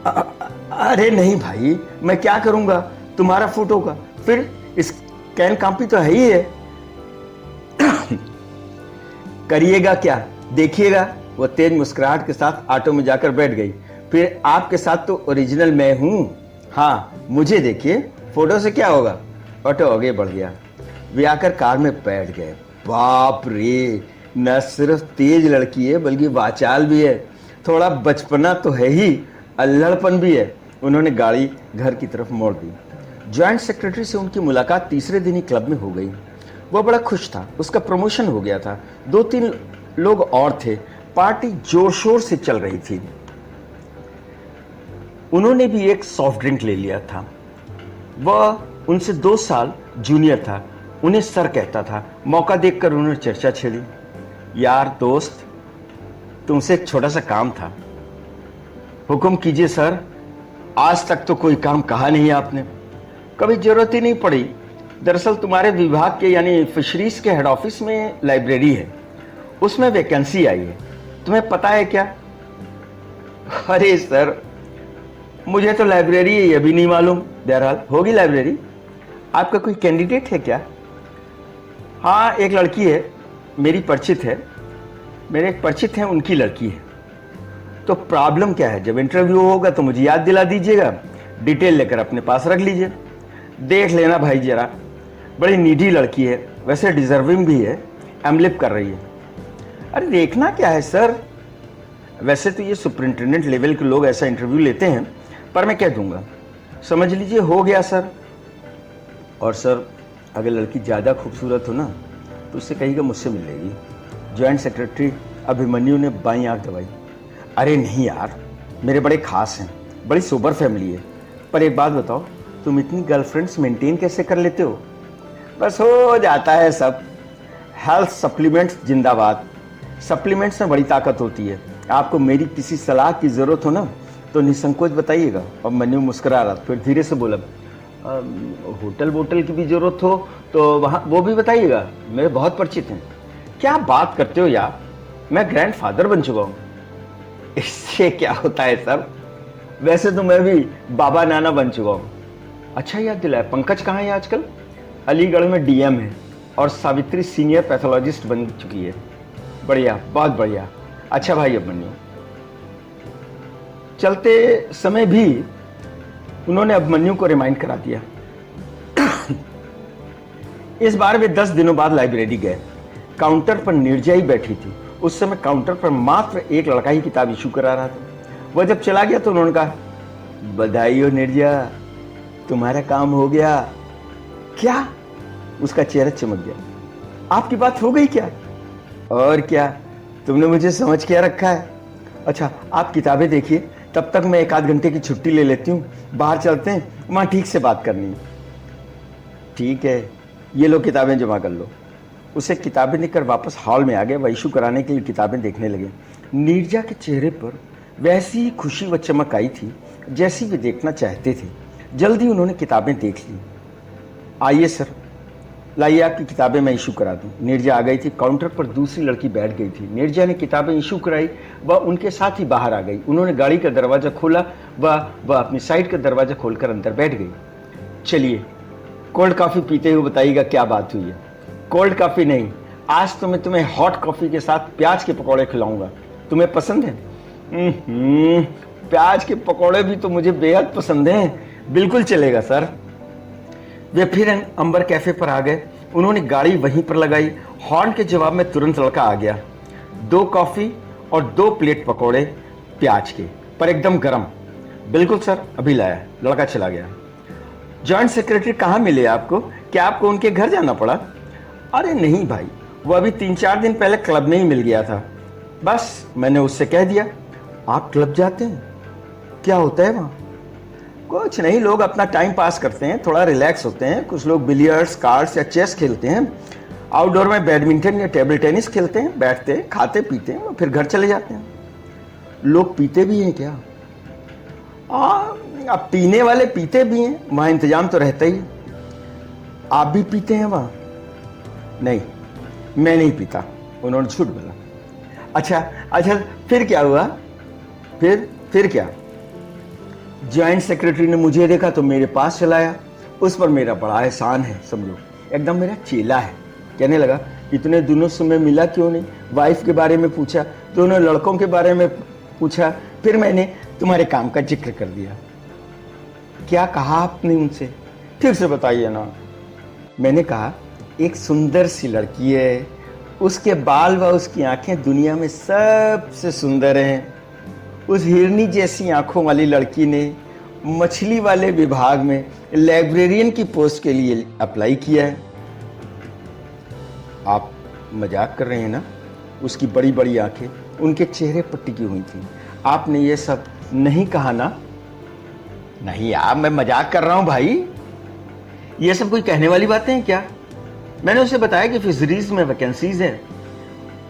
अरे नहीं भाई, मैं क्या करूंगा तुम्हारा फोटो का? फिर स्कैन कॉपी तो है ही है। करिएगा क्या, देखिएगा। वह तेज मुस्कुराहट के साथ ऑटो में जाकर बैठ गई। फिर आपके साथ तो ओरिजिनल मैं हूं। हाँ मुझे देखिए, फोटो से क्या होगा। ऑटो आगे बढ़ गया। वे आकर कार में बैठ गए। बाप रे, न सिर्फ तेज लड़की है बल्कि वाचाल भी है। थोड़ा बचपना तो है ही, अल्लड़पन भी है। उन्होंने गाड़ी घर की तरफ मोड़ दी। ज्वाइंट सेक्रेटरी से उनकी मुलाकात तीसरे दिन ही क्लब में हो गई। वह बड़ा खुश था, उसका प्रमोशन हो गया था। 2-3 लोग और थे। पार्टी जोर शोर से चल रही थी। उन्होंने भी एक सॉफ्ट ड्रिंक ले लिया था। वह उनसे 2 साल जूनियर था, उन्हें सर कहता था। मौका देखकर उन्होंने चर्चा छेड़ी। यार दोस्त, तुमसे एक छोटा सा काम था। हुक्म कीजिए सर। आज तक तो कोई काम कहा नहीं आपने। कभी जरूरत ही नहीं पड़ी। दरअसल तुम्हारे विभाग के यानी फिशरीज के हेड ऑफिस में लाइब्रेरी है, उसमें वैकेंसी आई है। तुम्हें पता है क्या? अरे सर, मुझे तो लाइब्रेरी ये भी नहीं मालूम। बहरहाल होगी लाइब्रेरी। आपका कोई कैंडिडेट है क्या? हाँ एक लड़की है, मेरी परिचित है। मेरे एक परिचित हैं, उनकी लड़की है। तो प्रॉब्लम क्या है? जब इंटरव्यू होगा तो मुझे याद दिला दीजिएगा, डिटेल लेकर अपने पास रख लीजिए। देख लेना भाई जरा, बड़ी नीडी लड़की है, वैसे डिजर्विंग भी है, एमलिप कर रही है। अरे देखना क्या है सर, वैसे तो ये सुपरिंटेंडेंट लेवल के लोग ऐसा इंटरव्यू लेते हैं, पर मैं कह दूंगा, समझ लीजिए हो गया सर। और सर अगर लड़की ज़्यादा खूबसूरत हो ना तो उससे कहिएगा मुझसे मिल लेगी। जॉइंट सेक्रेटरी अभिमन्यु ने बाईं आंख दबाई। अरे नहीं यार, मेरे बड़े खास हैं, बड़ी सोबर फैमिली है। पर एक बात बताओ, तुम इतनी गर्लफ्रेंड्स मेंटेन कैसे कर लेते हो? बस हो जाता है सब। हेल्थ सप्लीमेंट्स जिंदाबाद। सप्लीमेंट्स में बड़ी ताकत होती है। आपको मेरी किसी सलाह की ज़रूरत हो ना तो निसंकोच बताइएगा। और मन्यु मुस्कुरा रहा, फिर धीरे से बोला, होटल वोटल की भी ज़रूरत हो तो वहाँ वो भी बताइएगा, मेरे बहुत परिचित हैं। क्या बात करते हो यार, मैं ग्रैंडफादर बन चुका हूँ। इससे क्या होता है सर, वैसे तो मैं भी बाबा नाना बन चुका हूँ। अच्छा याद दिलाया, पंकज कहाँ है आजकल? अलीगढ़ में डीएम है और सावित्री सीनियर पैथोलॉजिस्ट बन चुकी है। बढ़िया, बहुत बढ़िया। अच्छा भाई अभिमन्यु, चलते समय भी उन्होंने अभिमन्यु को रिमाइंड करा दिया। इस बार वे 10 दिनों बाद लाइब्रेरी गए। काउंटर पर नीरजा ही बैठी थी। उस समय काउंटर पर मात्र एक लड़का ही किताब इशू करा रहा था। वह जब चला गया तो उन्होंने कहा, बधाई हो नीरजा, तुम्हारा काम हो गया। क्या? उसका चेहरा चमक गया। आपकी बात हो गई क्या? और क्या, तुमने मुझे समझ क्या रखा है। अच्छा आप किताबें देखिए, तब तक मैं 1 आध घंटे की छुट्टी ले लेती हूँ। बाहर चलते हैं, वहाँ ठीक से बात करनी है। ठीक है, ये लो किताबें जमा कर लो। उसे किताबें देकर वापस हॉल में आ गए। वह इशू कराने के लिए किताबें देखने लगे। नीरजा के चेहरे पर वैसी ही खुशी व चमक आई थी जैसी वे देखना चाहते थे। जल्दी उन्होंने किताबें देख ली। आइए सर, लाइए आपकी किताबें मैं इशू करा दूं। नीरजा आ गई थी। काउंटर पर दूसरी लड़की बैठ गई थी। नीरजा ने किताबें इशू कराई, वह उनके साथ ही बाहर आ गई। उन्होंने गाड़ी का दरवाजा खोला, वह अपनी साइड का दरवाजा खोलकर अंदर बैठ गई। चलिए कोल्ड कॉफी पीते हुए बताइएगा क्या बात हुई है। कोल्ड कॉफी नहीं, आज तो मैं तुम्हें हॉट कॉफी के साथ प्याज के पकौड़े खिलाऊंगा। तुम्हें पसंद है? प्याज के पकौड़े भी तो मुझे बेहद पसंद हैं। बिल्कुल चलेगा सर। वे फिर अंबर कैफे पर आ गए। उन्होंने गाड़ी वहीं पर लगाई। हॉर्न के जवाब में तुरंत लड़का आ गया। 2 कॉफी और 2 प्लेट पकौड़े प्याज के, पर एकदम गरम। बिल्कुल सर, अभी लाया। लड़का चला गया। जॉइंट सेक्रेटरी कहाँ मिले आपको? क्या आपको उनके घर जाना पड़ा? अरे नहीं भाई, वो अभी 3-4 दिन पहले क्लब में ही मिल गया था। बस मैंने उससे कह दिया। आप क्लब जाते हैं? क्या होता है वहाँ? कुछ नहीं, लोग अपना टाइम पास करते हैं, थोड़ा रिलैक्स होते हैं। कुछ लोग बिलियर्ड्स, कार्ड्स या चेस खेलते हैं। आउटडोर में बैडमिंटन या टेबल टेनिस खेलते हैं, बैठते हैं, खाते पीते हैं, फिर घर चले जाते हैं। लोग पीते भी हैं क्या? अब पीने वाले पीते भी हैं, वहाँ इंतजाम तो रहता ही। आप भी पीते हैं वहाँ? नहीं, मैं नहीं पीता। उन्होंने झूठ बोला। अच्छा, फिर क्या हुआ? फिर क्या? जॉइंट सेक्रेटरी ने मुझे देखा तो मेरे पास चलाया। उस पर मेरा बड़ा एहसान है, समझो, एकदम मेरा चेला है। कहने लगा, इतने दिनों से मैं मिला क्यों नहीं? वाइफ के बारे में पूछा, दोनों लड़कों के बारे में पूछा, फिर मैंने तुम्हारे काम का जिक्र कर दिया। क्या कहा आपने उनसे? ठीक से बताइए ना। मैंने कहा, एक सुंदर सी लड़की है, उसके बाल व उसकी आंखें दुनिया में सबसे सुंदर हैं। उस हिरनी जैसी आंखों वाली लड़की ने मछली वाले विभाग में लाइब्रेरियन की पोस्ट के लिए अप्लाई किया है। आप मजाक कर रहे हैं ना? उसकी बड़ी बड़ी आंखें उनके चेहरे पर टिकी हुई थी। आपने ये सब नहीं कहा ना? नहीं यार, मैं मजाक कर रहा हूं भाई। ये सब कोई कहने वाली बातें हैं क्या? मैंने उसे बताया कि फिशरीज में वैकेंसीज है,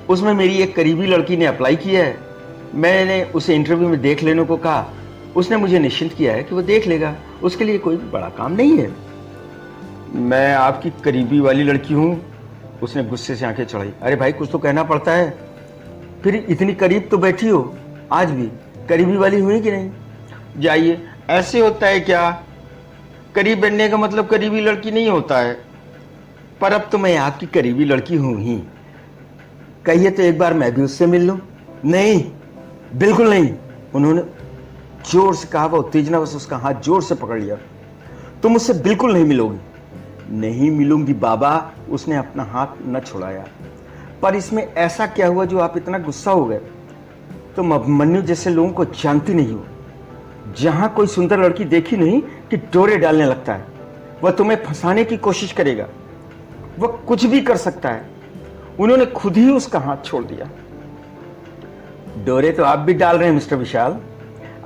उसमें मेरी एक करीबी लड़की ने अप्लाई किया है। मैंने उसे इंटरव्यू में देख लेने को कहा। उसने मुझे निश्चिंत किया है कि वो देख लेगा, उसके लिए कोई बड़ा काम नहीं है। मैं आपकी करीबी वाली लड़की हूं। उसने गुस्से से आंखें चढ़ाई। अरे भाई, कुछ तो कहना पड़ता है। फिर इतनी करीब तो बैठी हो, आज भी करीबी वाली हुई कि नहीं? जाइए, ऐसे होता है क्या? करीब बनने का मतलब करीबी लड़की नहीं होता है। पर अब तो मैं आपकी करीबी लड़की हूं ही। कहिए तो एक बार मैं भी उससे मिल लूं। नहीं, बिल्कुल नहीं। उन्होंने जोर से कहा। वह उत्तेजनावश उसका हाथ जोर से पकड़ लिया। तुम मुझसे बिल्कुल नहीं मिलोगी। नहीं मिलूंगी बाबा। उसने अपना हाथ न छुड़ाया। पर इसमें ऐसा क्या हुआ जो आप इतना गुस्सा हो गए? तुम अभिमन्यु जैसे लोगों को जानती नहीं हो। जहां कोई सुंदर लड़की देखी नहीं कि डोरे डालने लगता है। वह तुम्हें फंसाने की कोशिश करेगा, वह कुछ भी कर सकता है। उन्होंने खुद ही उसका हाथ छोड़ दिया। डोरे तो आप भी डाल रहे हैं मिस्टर विशाल,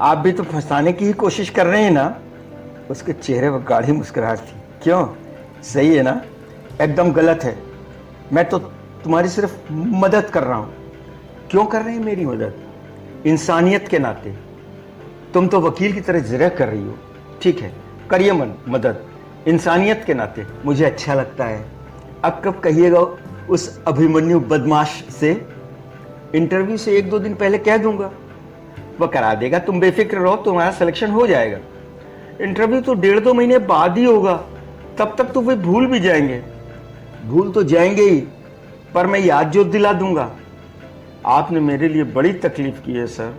आप भी तो फंसाने की ही कोशिश कर रहे हैं ना। उसके चेहरे पर गाढ़ी मुस्कुराहट थी। क्यों, सही है ना? एकदम गलत है। मैं तो तुम्हारी सिर्फ मदद कर रहा हूं। क्यों कर रहे हैं मेरी मदद? इंसानियत के नाते। तुम तो वकील की तरह जिरह कर रही हो, ठीक है, करिए मदद। इंसानियत के नाते मुझे अच्छा लगता है। अब कब कहिएगा उस अभिमन्यु बदमाश से? इंटरव्यू से 1-2 दिन पहले कह दूंगा, वह करा देगा। तुम बेफिक्र रहो, तुम्हारा सिलेक्शन हो जाएगा। इंटरव्यू तो 1.5-2 महीने बाद ही होगा, तब तक तो वे भूल भी जाएंगे। भूल तो जाएंगे ही, पर मैं याद जो दिला दूंगा। आपने मेरे लिए बड़ी तकलीफ की है सर।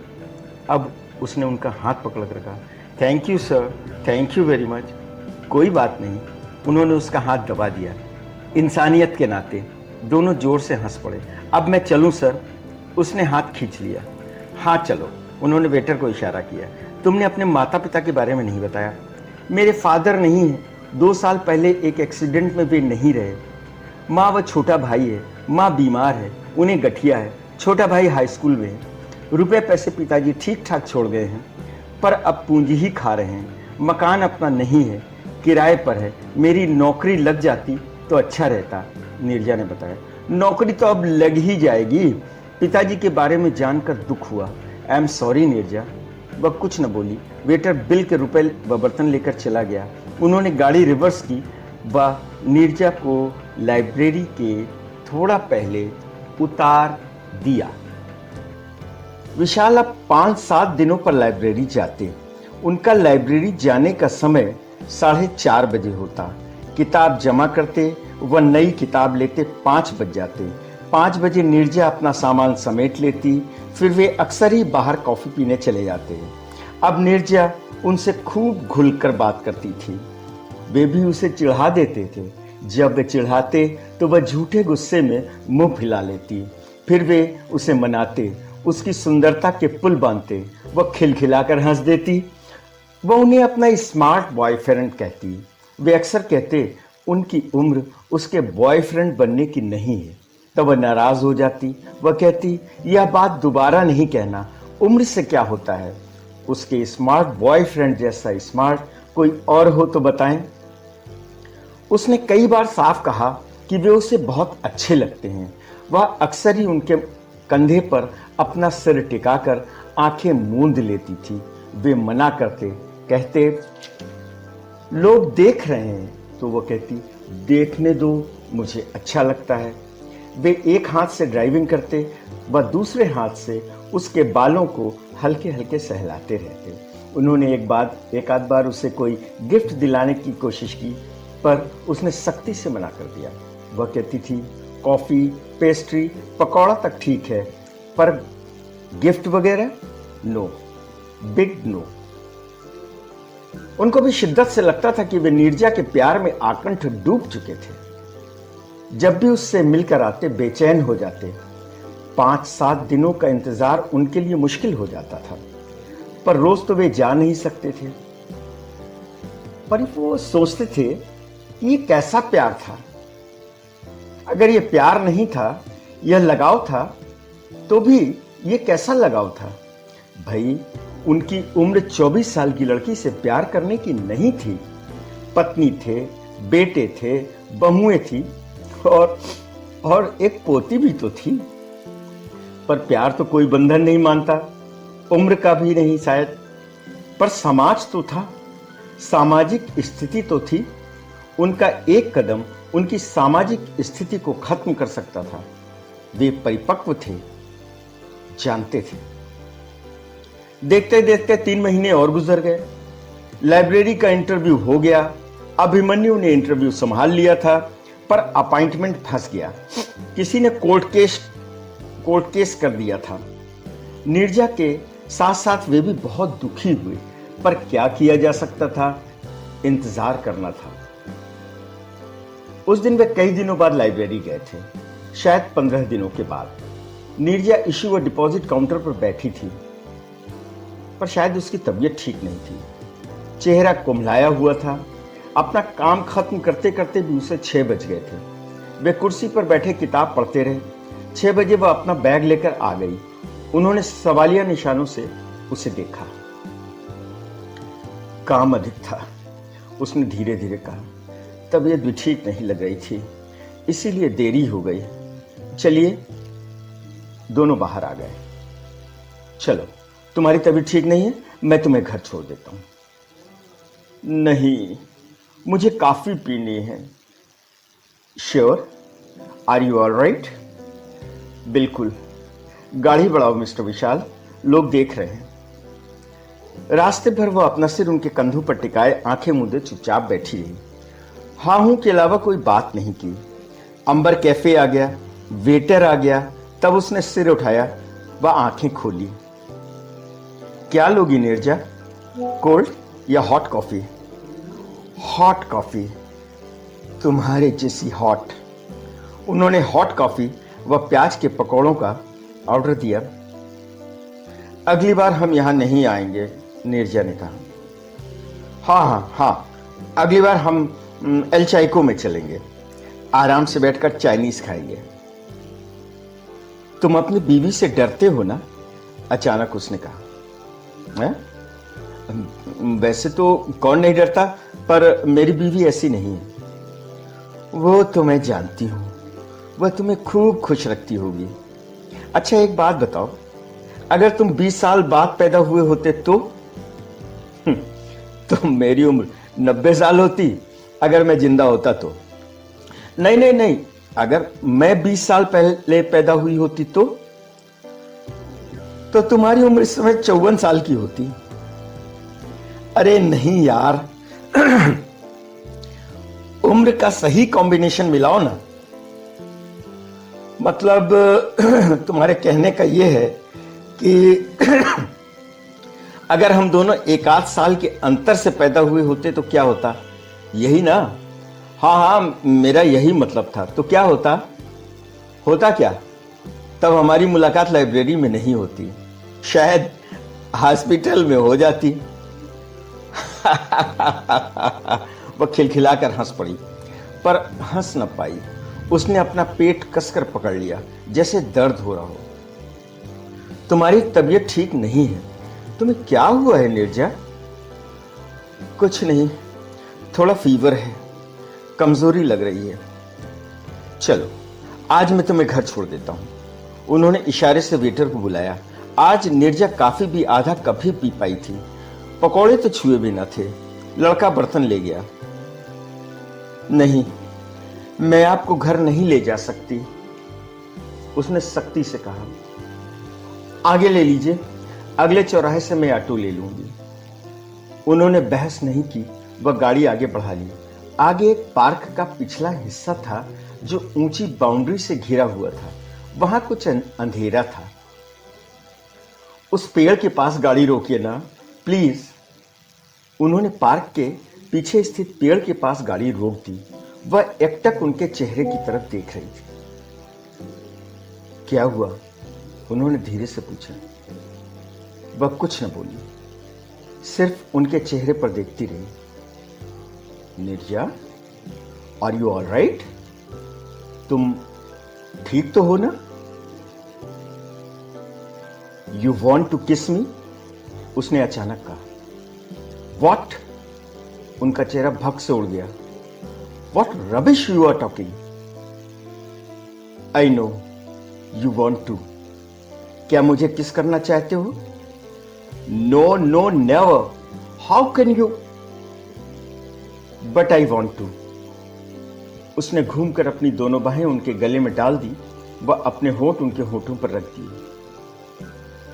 अब उसने उनका हाथ पकड़ कर कहा, thank you sir, thank you very much. कोई बात नहीं। उन्होंने उसका हाथ दबा दिया। इंसानियत के नाते दोनों जोर से हंस पड़े। अब मैं चलूं सर? उसने हाथ खींच लिया। हाँ चलो। उन्होंने वेटर को इशारा किया। तुमने अपने माता पिता के बारे में नहीं बताया। मेरे फादर नहीं है, 2 साल पहले एक एक्सीडेंट में वे नहीं रहे। माँ व छोटा भाई है। माँ बीमार है, उन्हें गठिया है। छोटा भाई हाई स्कूल में है। रुपए पैसे पिताजी ठीक ठाक छोड़ गए हैं, पर अब पूंजी ही खा रहे हैं। मकान अपना नहीं है, किराए पर है। मेरी नौकरी लग जाती तो अच्छा रहता, नीरजा ने बताया। नौकरी तो अब लग ही जाएगी। पिताजी के बारे में जानकर दुख हुआ। I am sorry Neerja. वह कुछ न बोली। वेटर बिल के रुपए व बर्तन लेकर चला गया। उन्होंने गाड़ी रिवर्स की व नीरजा को लाइब्रेरी के थोड़ा पहले उतार दिया। विशाल अब 5-7 दिनों पर लाइब्रेरी जाते। उनका लाइब्रेरी जाने का समय 4:30 बजे होता। किताब जमा करते व नई किताब लेते 5 बज जाते। 5 बजे नीरजा अपना सामान समेट लेती। फिर वे अक्सर ही बाहर कॉफी पीने चले जाते। अब नीरजा उनसे खूब घुलकर बात करती थी। वे भी उसे चिढ़ा देते थे। जब वे चिढ़ाते तो वह झूठे गुस्से में मुंह फैला लेती। फिर वे उसे मनाते, उसकी सुंदरता के पुल बांधते। वह खिलखिलाकर हंस देती। वह उन्हें अपना स्मार्ट बॉयफ्रेंड कहती। वे अक्सर कहते उनकी उम्र उसके बॉयफ्रेंड बनने की नहीं है। तब वह नाराज हो जाती। वह कहती, यह बात दोबारा नहीं कहना, उम्र से क्या होता है। उसके स्मार्ट बॉयफ्रेंड जैसा स्मार्ट कोई और हो तो बताएं। उसने कई बार साफ कहा कि वे उसे बहुत अच्छे लगते हैं। वह अक्सर ही उनके कंधे पर अपना सिर टिकाकर आंखें मूंद लेती थी। वे मना करते, कहते लोग देख रहे हैं, तो वो कहती देखने दो, मुझे अच्छा लगता है। वे एक हाथ से ड्राइविंग करते व दूसरे हाथ से उसके बालों को हल्के हल्के सहलाते रहते। उन्होंने एक आध बार उसे कोई गिफ्ट दिलाने की कोशिश की, पर उसने सख्ती से मना कर दिया। वह कहती थी कॉफी, पेस्ट्री, पकौड़ा तक ठीक है, पर गिफ्ट वगैरह नो, बिग नो। उनको भी शिद्दत से लगता था कि वे नीरजा के प्यार में आकंठ डूब चुके थे। जब भी उससे मिलकर आते बेचैन हो जाते। 5-7 दिनों का इंतजार उनके लिए मुश्किल हो जाता था, पर रोज तो वे जा नहीं सकते थे। पर वो सोचते थे कि ये कैसा प्यार था। अगर ये प्यार नहीं था, यह लगाव था, तो भी ये कैसा लगाव था। भाई, उनकी उम्र 24 साल की लड़की से प्यार करने की नहीं थी। पत्नी थे, बेटे थे, बहुएं थी और एक पोती भी तो थी। पर प्यार तो कोई बंधन नहीं मानता, उम्र का भी नहीं शायद। पर समाज तो था, सामाजिक स्थिति तो थी। उनका एक कदम उनकी सामाजिक स्थिति को खत्म कर सकता था। वे परिपक्व थे, जानते थे। देखते देखते 3 महीने और गुजर गए। लाइब्रेरी का इंटरव्यू हो गया। अभिमन्यु ने इंटरव्यू संभाल लिया था, पर अपॉइंटमेंट फंस गया। किसी ने कोर्ट केस कर दिया था। नीरजा के साथ साथ वे भी बहुत दुखी हुए, पर क्या किया जा सकता था, इंतजार करना था। उस दिन वे कई दिनों बाद लाइब्रेरी गए थे, शायद 15 दिनों के बाद। नीरजा इश्यू व डिपॉजिट काउंटर पर बैठी थी। पर शायद उसकी तबीयत ठीक नहीं थी। चेहरा कुम्हलाया हुआ था। अपना काम खत्म करते करते भी उसे 6 बज गए थे। वे कुर्सी पर बैठे किताब पढ़ते रहे। 6 बजे वह अपना बैग लेकर आ गई। उन्होंने सवालिया निशानों से उसे देखा। काम अधिक था, उसने धीरे धीरे कहा। तबीयत भी ठीक नहीं लग रही थी, इसीलिए देरी हो गई। चलिए, दोनों बाहर आ गए। चलो, तुम्हारी तबीयत ठीक नहीं है, मैं तुम्हें घर छोड़ देता हूं। नहीं, मुझे कॉफी पीनी है। Sure? Are you all right? बिल्कुल। गाड़ी बढ़ाओ मिस्टर विशाल, लोग देख रहे हैं। रास्ते भर वह अपना सिर उनके कंधों पर टिकाए आंखें मूंदे चुपचाप बैठी रही। हाँ हूं के अलावा कोई बात नहीं की। अंबर कैफे आ गया, वेटर आ गया, तब उसने सिर उठाया, वह आंखें खोली। क्या लोगी नीरजा, कोल्ड या हॉट कॉफी? हॉट कॉफी, तुम्हारे जैसी हॉट। उन्होंने हॉट कॉफी व प्याज के पकौड़ों का ऑर्डर दिया। अगली बार हम यहां नहीं आएंगे, नीरजा ने कहा। हाँ, अगली बार हम एल चाइको में चलेंगे, आराम से बैठकर चाइनीज खाएंगे। तुम अपनी बीवी से डरते हो ना, अचानक उसने कहा। है? वैसे तो कौन नहीं डरता, पर मेरी बीवी ऐसी नहीं है। वो तो मैं जानती हूं, वह तुम्हें खूब खुश रखती होगी। अच्छा एक बात बताओ, अगर तुम 20 साल बाद पैदा हुए होते तो मेरी उम्र 90 साल होती, अगर मैं जिंदा होता तो। नहीं, अगर मैं 20 साल पहले पैदा हुई होती तो तुम्हारी उम्र इस समय 54 साल की होती। अरे नहीं यार, उम्र का सही कॉम्बिनेशन मिलाओ ना। मतलब तुम्हारे कहने का यह है कि अगर हम दोनों 1 आध साल के अंतर से पैदा हुए होते तो क्या होता, यही ना? हाँ, मेरा यही मतलब था। तो क्या होता क्या? तब हमारी मुलाकात लाइब्रेरी में नहीं होती, शायद हॉस्पिटल में हो जाती। वह खिलखिलाकर हंस पड़ी, पर हंस न पाई। उसने अपना पेट कसकर पकड़ लिया, जैसे दर्द हो रहा हो। तुम्हारी तबीयत ठीक नहीं है, तुम्हें क्या हुआ है नीरजा? कुछ नहीं, थोड़ा फीवर है, कमजोरी लग रही है। चलो, आज मैं तुम्हें घर छोड़ देता हूं। उन्होंने इशारे से वेटर को बुलाया। आज नीरजा काफी भी आधा कप ही पी पाई थी। पकौड़े तो छुए भी न थे। लड़का बर्तन ले गया। नहीं, मैं आपको घर नहीं ले जा सकती, उसने सख्ती से कहा। आगे ले लीजिए, अगले चौराहे से मैं ऑटो ले लूंगी। उन्होंने बहस नहीं की, वह गाड़ी आगे बढ़ा ली। आगे एक पार्क का पिछला हिस्सा था जो ऊंची बाउंड्री से घिरा हुआ था। वहां कुछ अंधेरा था। उस पेड़ के पास गाड़ी रोकिए ना प्लीज। उन्होंने पार्क के पीछे स्थित पेड़ के पास गाड़ी रोक दी। वह एकटक उनके चेहरे की तरफ देख रही थी। क्या हुआ? उन्होंने धीरे से पूछा। वह कुछ न बोली, सिर्फ उनके चेहरे पर देखती रही। Neerja, are you all right? तुम ठीक तो हो ना? यू वॉन्ट टू किस मी? उसने अचानक कहा। वॉट? उनका चेहरा भग से उड़ गया। What rubbish you are talking? I know you want to. क्या मुझे किस करना चाहते हो? No no never, how can you? But I want to. उसने घूमकर अपनी दोनों बाहें उनके गले में डाल दी। वह अपने होंठ उनके होठों पर रख दिए।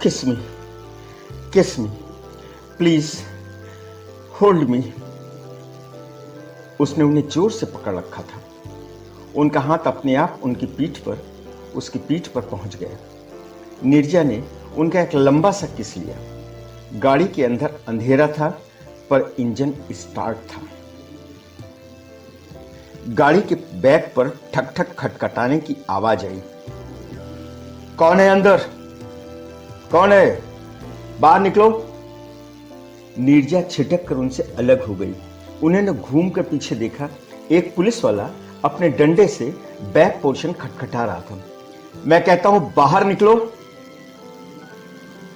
किस मी प्लीज, होल्ड मी। उसने उन्हें जोर से पकड़ रखा था। उनका हाथ अपने आप उसकी पीठ पर पहुंच गया। नीरजा ने उनका एक लंबा सा किस लिया। गाड़ी के अंदर अंधेरा था, पर इंजन स्टार्ट था। गाड़ी के बैक पर ठक ठक खटखटाने की आवाज आई। कौन है अंदर? कौन है? बाहर निकलो, नीरजा छिटक कर उनसे अलग हो गई। उन्होंने घूम कर पीछे देखा, एक पुलिस वाला अपने डंडे से बैक पोर्शन खटखटा रहा था। मैं कहता हूं बाहर निकलो।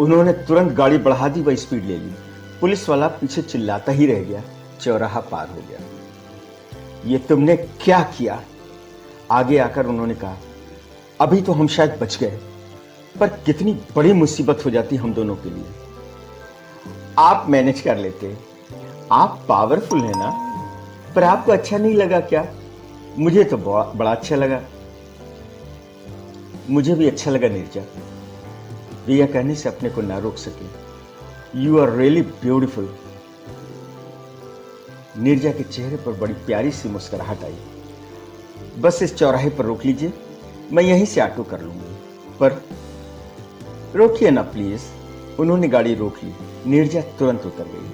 उन्होंने तुरंत गाड़ी बढ़ा दी व स्पीड ले ली। पुलिस वाला पीछे चिल्लाता ही रह गया। चौराहा पार हो गया। ये तुमने क्या किया? आगे आकर उन्होंने कहा, अभी तो हम शायद बच गए, पर कितनी बड़ी मुसीबत हो जाती हम दोनों के लिए। आप मैनेज कर लेते, आप पावरफुल है ना। पर आपको अच्छा नहीं लगा क्या? मुझे तो बड़ा अच्छा लगा। मुझे भी अच्छा लगा नीरजा। रिया कहने से अपने को ना रोक सके। You are really beautiful. Neerja के चेहरे पर बड़ी प्यारी सी मुस्कुराहट आई। बस इस चौराहे पर रोक लीजिए, मैं यहीं से ऑटो कर लूंगी। पर रोकिए ना प्लीज। उन्होंने गाड़ी रोक ली। नीरजा तुरंत उतर गई।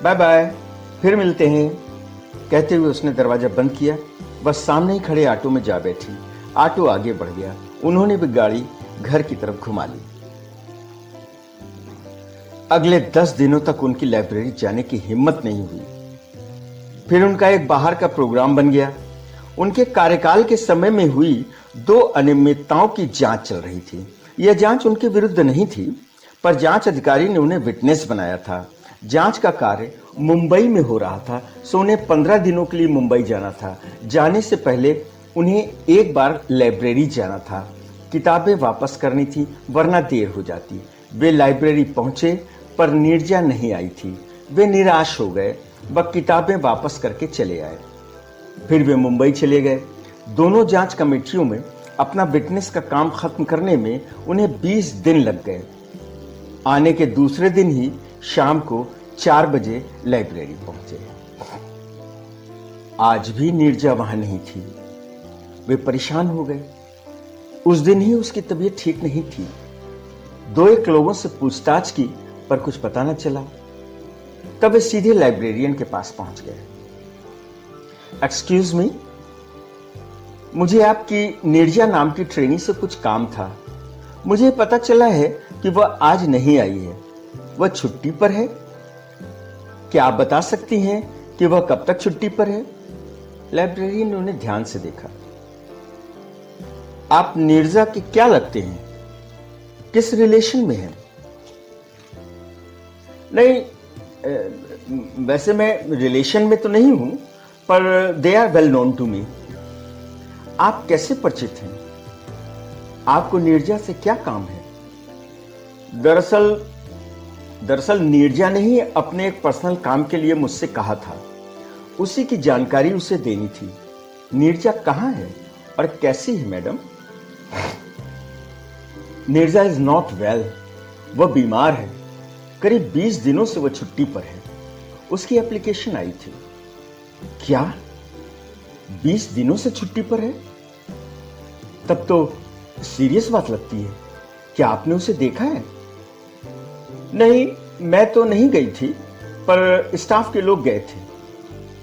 बाय बाय, फिर मिलते हैं, कहते हुए उसने दरवाजा बंद किया। बस सामने ही खड़े ऑटो में जा बैठी। ऑटो आगे बढ़ गया। उन्होंने भी गाड़ी घर की तरफ घुमा ली। अगले 10 दिनों तक उनकी लाइब्रेरी जाने की हिम्मत नहीं हुई। फिर उनका एक बाहर का प्रोग्राम बन गया। उनके कार्यकाल के समय में हुई 2 अनियमितताओं की जांच चल रही थी। यह जांच उनके विरुद्ध नहीं थी, पर जांच अधिकारी ने उन्हें विटनेस बनाया था। जांच का कार्य मुंबई में हो रहा था, सो उन्हें 15 दिनों के लिए मुंबई जाना था। जाने से पहले उन्हें एक बार लाइब्रेरी जाना था। किताबें वापस करनी थी, वरना देर हो जाती। वे लाइब्रेरी पहुंचे, पर नीरजा नहीं आई थी। वे निराश हो गए। वह किताबें वापस करके चले आए। फिर वे मुंबई चले गए। दोनों जांच कमेटियों में अपना विटनेस का काम खत्म करने में उन्हें 20 दिन लग गए। आने के दूसरे दिन ही शाम को 4 बजे लाइब्रेरी पहुंचे। आज भी नीरजा वहां नहीं थी। वे परेशान हो गए। उस दिन ही उसकी तबीयत ठीक नहीं थी। 2-1 लोगों से पूछताछ की, पर कुछ पता न चला। तब वे सीधे लाइब्रेरियन के पास पहुंच गए। एक्सक्यूज मी, मुझे आपकी नीरजा नाम की ट्रेनी से कुछ काम था। मुझे पता चला है कि वह आज नहीं आई है। वह छुट्टी पर है। क्या आप बता सकती हैं कि वह कब तक छुट्टी पर है? लाइब्रेरियन ने उन्हें ध्यान से देखा। आप नीरजा के क्या लगते हैं? किस रिलेशन में हैं? नहीं, वैसे मैं रिलेशन में तो नहीं हूं, पर they are well known to me. आप कैसे परिचित हैं? आपको नीरजा से क्या काम है? दरअसल नीरजा ने ही अपने एक पर्सनल काम के लिए मुझसे कहा था। उसी की जानकारी उसे देनी थी। नीरजा कहाँ है और कैसी है madam? Neerja is not well. वह बीमार है। करीब 20 दिनों से वह छुट्टी पर है। उसकी एप्लीकेशन आई थी। क्या 20 दिनों से छुट्टी पर है? तब तो सीरियस बात लगती है। क्या आपने उसे देखा है? नहीं, मैं तो नहीं गई थी, पर स्टाफ के लोग गए थे।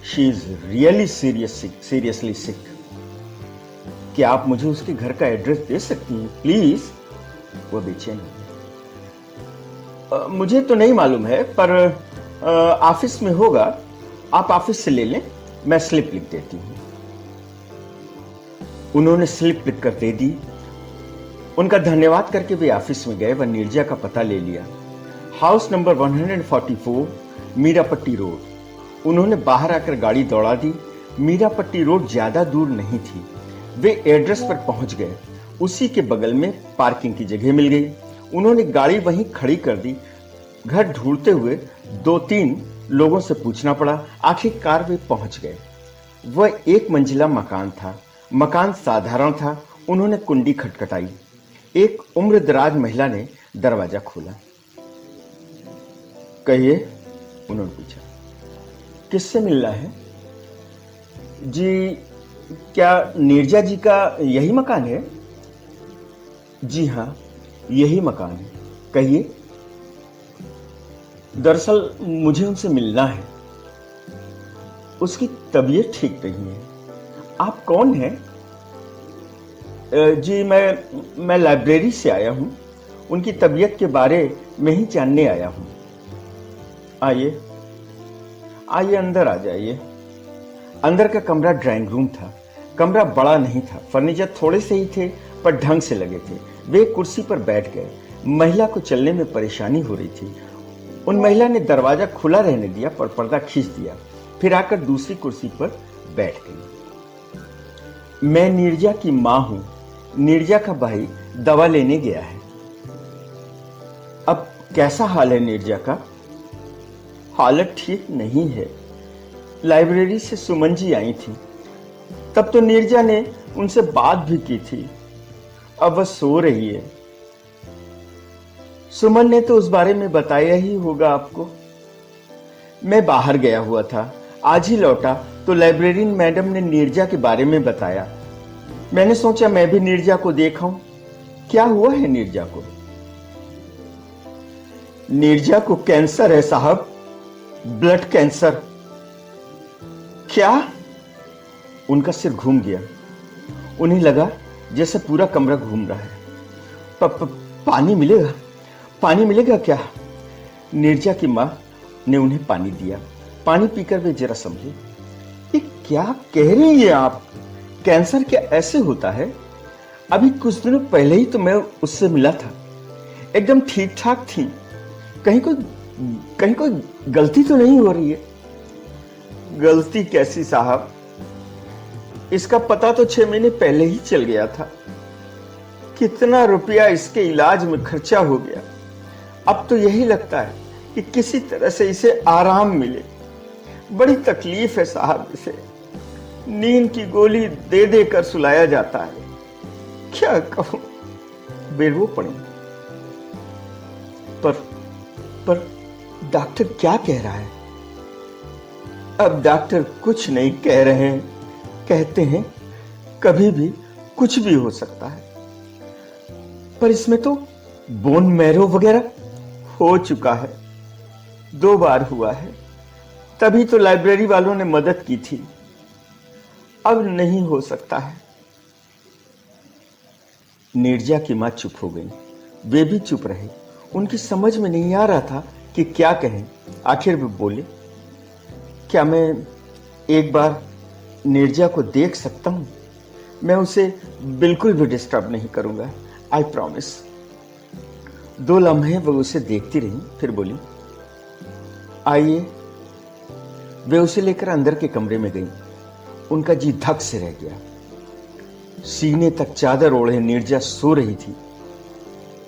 शी इज रियली सीरियसली सिक। क्या आप मुझे उसके घर का एड्रेस दे सकती हैं प्लीज? वो बेचैन है। मुझे तो नहीं मालूम है, पर ऑफिस में होगा। आप ऑफिस से ले लें, मैं स्लिप लिख देती हूं। उन्होंने स्लिप लिख कर दे दी। उनका धन्यवाद करके वे ऑफिस में गए व नीरजा का पता ले लिया। House number 144, Mirapatti road. उन्होंने बाहर आकर गाड़ी दौड़ा दी। मीरापट्टी रोड ज्यादा दूर नहीं थी। वे एड्रेस पर पहुंच गए। उसी के बगल में पार्किंग की जगह मिल गई। उन्होंने गाड़ी वहीं खड़ी कर दी। घर ढूंढते हुए 2-3 लोगों से पूछना पड़ा। आखिरकार वे पहुंच गए। वह 1 मंजिला मकान था। मकान साधारण था। उन्होंने कुंडी खटखटाई। एक उम्रदराज महिला ने दरवाजा खोला। कहिए, उन्होंने पूछा। किससे मिलना है? जी, क्या नीरजा जी का यही मकान है? जी हाँ, यही मकान है। कहिए। दरअसल मुझे उनसे मिलना है। उसकी तबीयत ठीक नहीं है। आप कौन हैं? जी, मैं लाइब्रेरी से आया हूं। उनकी तबीयत के बारे में ही जानने आया हूं। आइए आइए, अंदर आ जाइए। अंदर का कमरा ड्राइंग रूम था। कमरा बड़ा नहीं था, फर्नीचर थोड़े से ही थे पर ढंग से लगे थे। वे एक कुर्सी पर बैठ गए। महिला को चलने में परेशानी हो रही थी। उन महिला ने दरवाजा खुला रहने दिया पर पर्दा खींच दिया, फिर आकर दूसरी कुर्सी पर बैठ गई। मैं नीरजा की मां हूं। नीरजा का भाई दवा लेने गया है। अब कैसा हाल है नीरजा का? हालत ठीक नहीं है। लाइब्रेरी से सुमन जी आई थी, तब तो नीरजा ने उनसे बात भी की थी। अब वह सो रही है। सुमन ने तो उस बारे में बताया ही होगा आपको। मैं बाहर गया हुआ था, आज ही लौटा तो लाइब्रेरियन मैडम ने नीरजा के बारे में बताया। मैंने सोचा मैं भी नीरजा को देखाऊं। क्या हुआ है नीरजा को? नीरजा को कैंसर है साहब, ब्लड कैंसर। क्या? उनका सिर घूम गया। उन्हें लगा जैसे पूरा कमरा घूम रहा है। पानी मिलेगा? पानी मिलेगा क्या? नीरजा की मां ने उन्हें पानी दिया। पानी पीकर वे जरा समझे। ये क्या कह रही हैं आप? कैंसर क्या ऐसे होता है? अभी कुछ दिनों पहले ही तो मैं उससे मिला था, एकदम ठीक ठाक थी। कहीं कोई गलती तो नहीं हो रही है? गलती कैसी साहब? इसका पता तो 6 महीने पहले ही चल गया था। कितना रुपया इसके इलाज में खर्चा हो गया। अब तो यही लगता है कि किसी तरह से इसे आराम मिले। बड़ी तकलीफ है साहब इसे। नींद की गोली दे दे कर सुलाया जाता है। क्या कहूं, बेरो पड़ी। पर डॉक्टर क्या कह रहा है? अब डॉक्टर कुछ नहीं कह रहे हैं। कहते हैं कभी भी कुछ भी हो सकता है। पर इसमें तो बोन मैरो वगैरह हो चुका है। 2 बार हुआ है। तभी तो लाइब्रेरी वालों ने मदद की थी। अब नहीं हो सकता है। नीरजा की मां चुप हो गई। वे भी चुप रहे। उनकी समझ में नहीं आ रहा था कि क्या कहें। आखिर वे बोले, क्या मैं एक बार नीरजा को देख सकता हूं? मैं उसे बिल्कुल भी डिस्टर्ब नहीं करूंगा, आई प्रॉमिस। 2 लम्हे वो उसे देखती रही, फिर बोली, आइए। वे उसे लेकर अंदर के कमरे में गई। उनका जी धक से रह गया। सीने तक चादर ओढ़े नीरजा सो रही थी,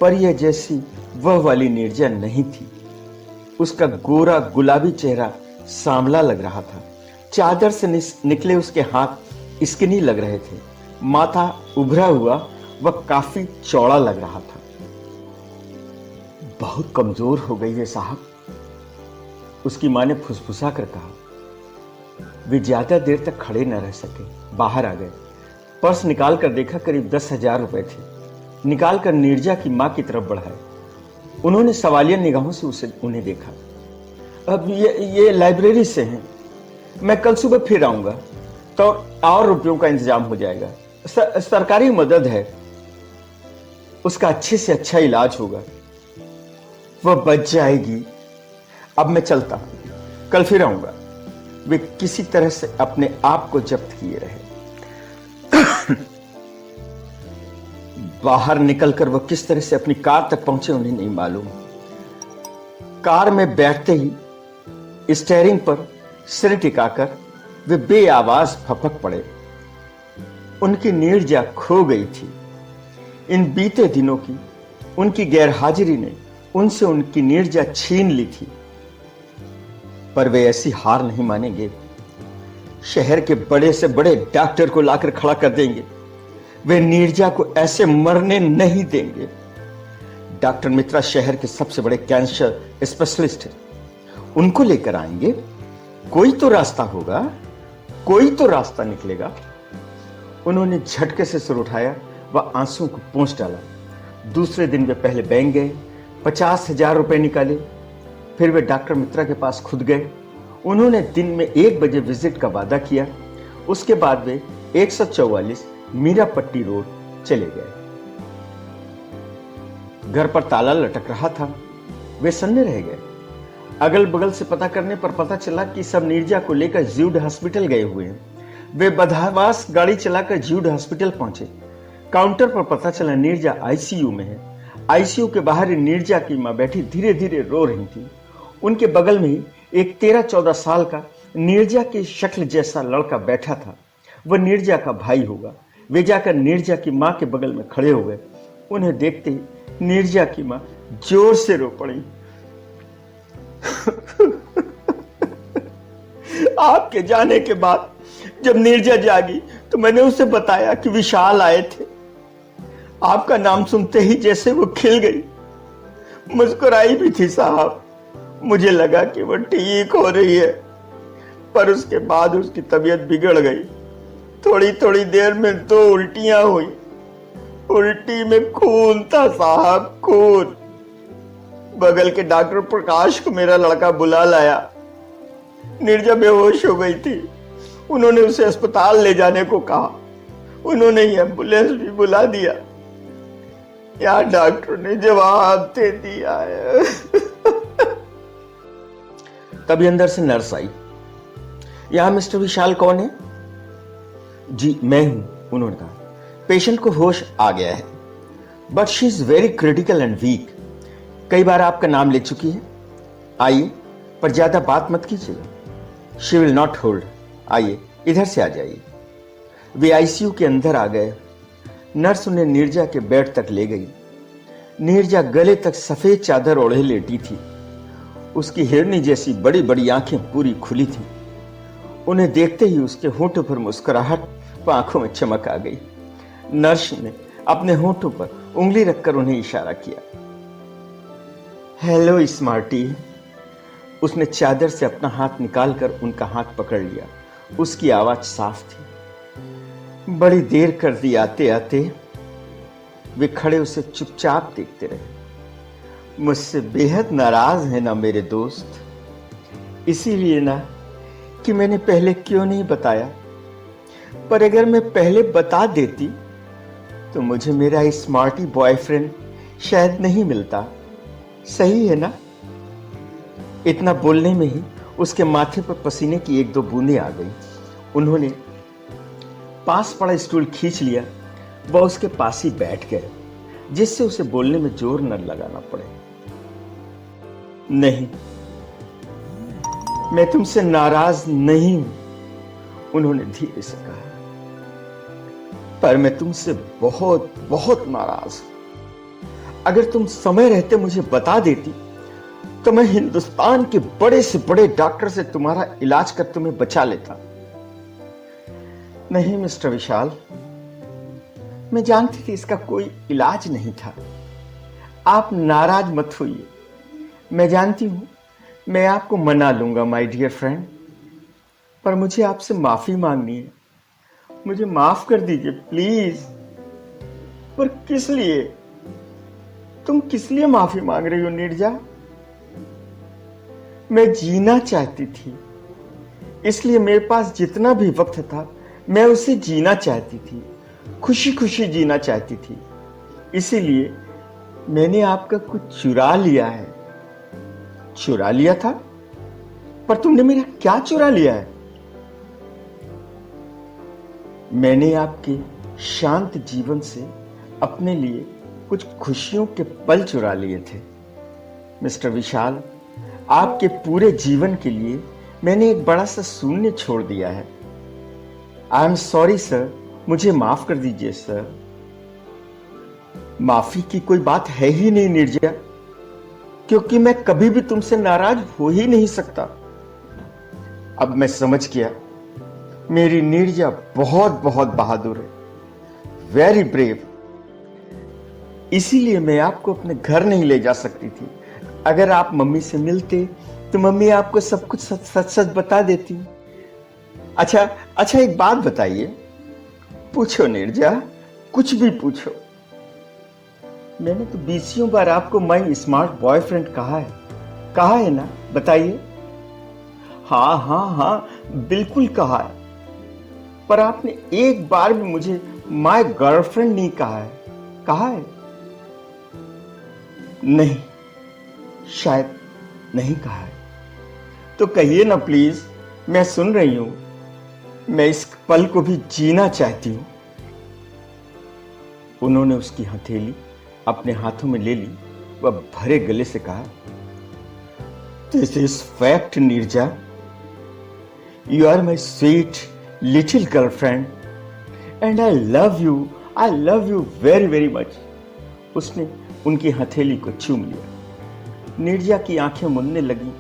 पर यह जैसी वह वाली नीरजा नहीं थी। उसका गोरा गुलाबी चेहरा सांवला लग रहा था। चादर से निकले उसके हाथ स्किनी लग रहे थे। माथा उभरा हुआ वह काफी चौड़ा लग रहा था। बहुत कमजोर हो गई है साहब, उसकी मां ने फुसफुसा कर कहा। वे ज्यादा देर तक खड़े न रह सके, बाहर आ गए। पर्स निकाल कर देखा, करीब 10,000 रुपए थे। निकाल कर नीरजा की मां की तरफ बढ़ाए। उन्होंने सवालिया निगाहों से उन्हें देखा। अब ये लाइब्रेरी से हैं, मैं कल सुबह फिर आऊंगा तो और रुपयों का इंतजाम हो जाएगा। सरकारी मदद है, उसका अच्छे से अच्छा इलाज होगा, वह बच जाएगी। अब मैं चलता हूं, कल फिर आऊंगा। वे किसी तरह से अपने आप को जब्त किए रहे। बाहर निकलकर वह किस तरह से अपनी कार तक पहुंचे उन्हें नहीं मालूम। कार में बैठते ही स्टीयरिंग पर सिर टिकाकर वे बेआवाज फपक पड़े। उनकी नीरजा खो गई थी। इन बीते दिनों की उनकी गैरहाजिरी ने उनसे उनकी नीरजा छीन ली थी। पर वे ऐसी हार नहीं मानेंगे। शहर के बड़े से बड़े डॉक्टर को लाकर खड़ा कर देंगे। वे नीरजा को ऐसे मरने नहीं देंगे। डॉक्टर मित्रा शहर के सबसे बड़े कैंसर स्पेशलिस्ट हैं, उनको लेकर आएंगे। कोई तो रास्ता होगा, कोई तो रास्ता निकलेगा। उन्होंने झटके से सिर उठाया व आंसुओं को पोंछ डाला। दूसरे दिन वे पहले बैंक गए, 50,000 रुपए निकाले। फिर वे डॉक्टर मित्रा के पास खुद गए। उन्होंने दिन में 1 बजे विजिट का वादा किया। उसके बाद वे 144 मीरापट्टी रोड चले गए। घर पर ताला लटक रहा था। वे सन्ने रह गए। अगल बगल से पता करने पर पता चला कि सब नीरजा को लेकर ज्यूड हॉस्पिटल गए हुए हैं। वे बदहवास गाड़ी चलाकर ज्यूड हॉस्पिटल पहुंचे। काउंटर पर पता चला नीरजा आईसीयू में है। आईसीयू के बाहर ही नीरजा की मां बैठी धीरे धीरे रो रही थी। उनके बगल में ही एक 13-14 साल का नीरजा की शक्ल जैसा लड़का बैठा था। वह नीरजा का भाई होगा। वे जाकर नीरजा की मां के बगल में खड़े हो गए। उन्हें देखते ही नीरजा की मां जोर से रो पड़ी। आपके जाने के बाद जब नीरजा जागी तो मैंने उसे बताया कि विशाल आए थे। आपका नाम सुनते ही जैसे वो खिल गई, मुस्कुराई भी थी साहब। मुझे लगा कि वो ठीक हो रही है, पर उसके बाद उसकी तबीयत बिगड़ गई। थोड़ी थोड़ी देर में 2 उल्टियां हुई। उल्टी में खून था साहब, खून। बगल के डॉक्टर प्रकाश को मेरा लड़का बुला लाया। नीरजा बेहोश हो गई थी। उन्होंने उसे अस्पताल ले जाने को कहा। उन्होंने एम्बुलेंस भी बुला दिया। यार डॉक्टर ने जवाब दे दिया है। तभी अंदर से नर्स आई। यहां मिस्टर विशाल कौन है? जी मैं हूं, उन्होंने कहा। पेशेंट को होश आ गया है, but she is very critical and weak. कई बार आपका नाम ले चुकी है। आइए, पर ज्यादा बात मत कीजिएगा। She will not hold. आइए, इधर से आ जाइए। वे आईसीयू के अंदर आ गए। नर्स उन्हें नीरजा के बेड तक ले गई। नीरजा गले तक सफेद चादर ओढ़े लेटी थी। उसकी हिरनी जैसी बड़ी बड़ी आंखें पूरी खुली थी। उन्हें देखते ही उसके होठों पर मुस्कुराहट व आंखों में चमक आ गई। नर्स ने अपने होठों पर उंगली रखकर उन्हें इशारा किया। Hello smarty. उसने चादर से अपना हाथ निकालकर उनका हाथ पकड़ लिया। उसकी आवाज साफ थी। बड़ी देर कर दी आते आते। वे खड़े उसे चुपचाप देखते रहे। मुझसे बेहद नाराज है ना मेरे दोस्त? इसीलिए ना कि मैंने पहले क्यों नहीं बताया। पर अगर मैं पहले बता देती तो मुझे मेरा स्मार्टी बॉयफ्रेंड शायद नहीं मिलता। सही है ना? इतना बोलने में ही उसके माथे पर पसीने की 1-2 बूंदें आ गई। उन्होंने पास पड़ा स्टूल खींच लिया। वह उसके पास ही बैठ गए, जिससे उसे बोलने में जोर न लगाना पड़े। नहीं, मैं तुमसे नाराज नहीं हूं, उन्होंने धीरे से कहा, पर मैं तुमसे बहुत बहुत नाराज हूं। अगर तुम समय रहते मुझे बता देती तो मैं हिंदुस्तान के बड़े से बड़े डॉक्टर से तुम्हारा इलाज कर तुम्हें बचा लेता। नहीं मिस्टर विशाल, मैं जानती थी इसका कोई इलाज नहीं था। आप नाराज मत होइए। मैं जानती हूं मैं आपको मना लूंगा माय डियर फ्रेंड, पर मुझे आपसे माफी मांगनी है। मुझे माफ कर दीजिए प्लीज। पर किस लिए? तुम किस लिए माफी मांग रही हो नीरजा? मैं जीना चाहती थी, इसलिए मेरे पास जितना भी वक्त था मैं उसे जीना चाहती थी, खुशी खुशी जीना चाहती थी। इसीलिए मैंने आपका कुछ चुरा लिया है। चुरा लिया था? पर तुमने मेरा क्या चुरा लिया है? मैंने आपके शांत जीवन से अपने लिए कुछ खुशियों के पल चुरा लिए थे। मिस्टर विशाल, आपके पूरे जीवन के लिए मैंने एक बड़ा सा शून्य छोड़ दिया है। आई एम सॉरी सर, मुझे माफ कर दीजिए सर। माफी की कोई बात है ही नहीं नीरजा, क्योंकि मैं कभी भी तुमसे नाराज हो ही नहीं सकता। अब मैं समझ गया, मेरी नीरजा बहुत बहुत बहादुर है, वेरी ब्रेव। इसीलिए मैं आपको अपने घर नहीं ले जा सकती थी। अगर आप मम्मी से मिलते तो मम्मी आपको सब कुछ सच सच बता देती। अच्छा एक बात बताइए। पूछो नीरजा, कुछ भी पूछो। मैंने तो 20 बार आपको माई स्मार्ट बॉयफ्रेंड कहा है ना? बताइए। हाँ, बिल्कुल कहा है, पर आपने एक बार भी मुझे माई गर्लफ्रेंड नहीं कहा है। कहा है? नहीं, शायद नहीं कहा है। तो कहिए ना प्लीज, मैं सुन रही हूं। मैं इस पल को भी जीना चाहती हूं। उन्होंने उसकी हथेली अपने हाथों में ले ली। वह भरे गले से कहा, this is fact Neerja. You are my sweet little girlfriend and I love you very very much. उसने उनकी हथेली को चूम लिया। नीरजा की आंखें मुनने लगी,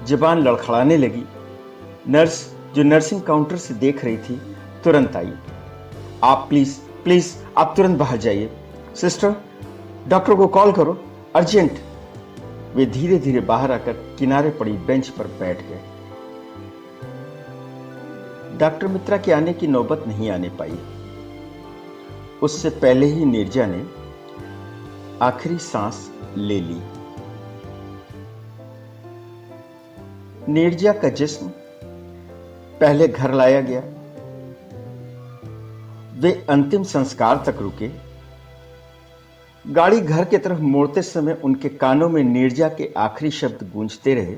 जुबान लड़खड़ाने लगी। नर्स जो नर्सिंग काउंटर से देख रही थी तुरंत आई। आप प्लीज प्लीज आप तुरंत बाहर जाइए। सिस्टर, डॉक्टर को कॉल करो, अर्जेंट। वे धीरे धीरे बाहर आकर किनारे पड़ी बेंच पर बैठ गए। डॉक्टर मित्रा के आने की नौबत नहीं आने पाई। उससे पहले ही नीरजा ने आखिरी सांस ले ली। नीरजा का जिस्म पहले घर लाया गया। वे अंतिम संस्कार तक रुके। गाड़ी घर की तरफ मोड़ते समय उनके कानों में नीरजा के आखिरी शब्द गूंजते रहे,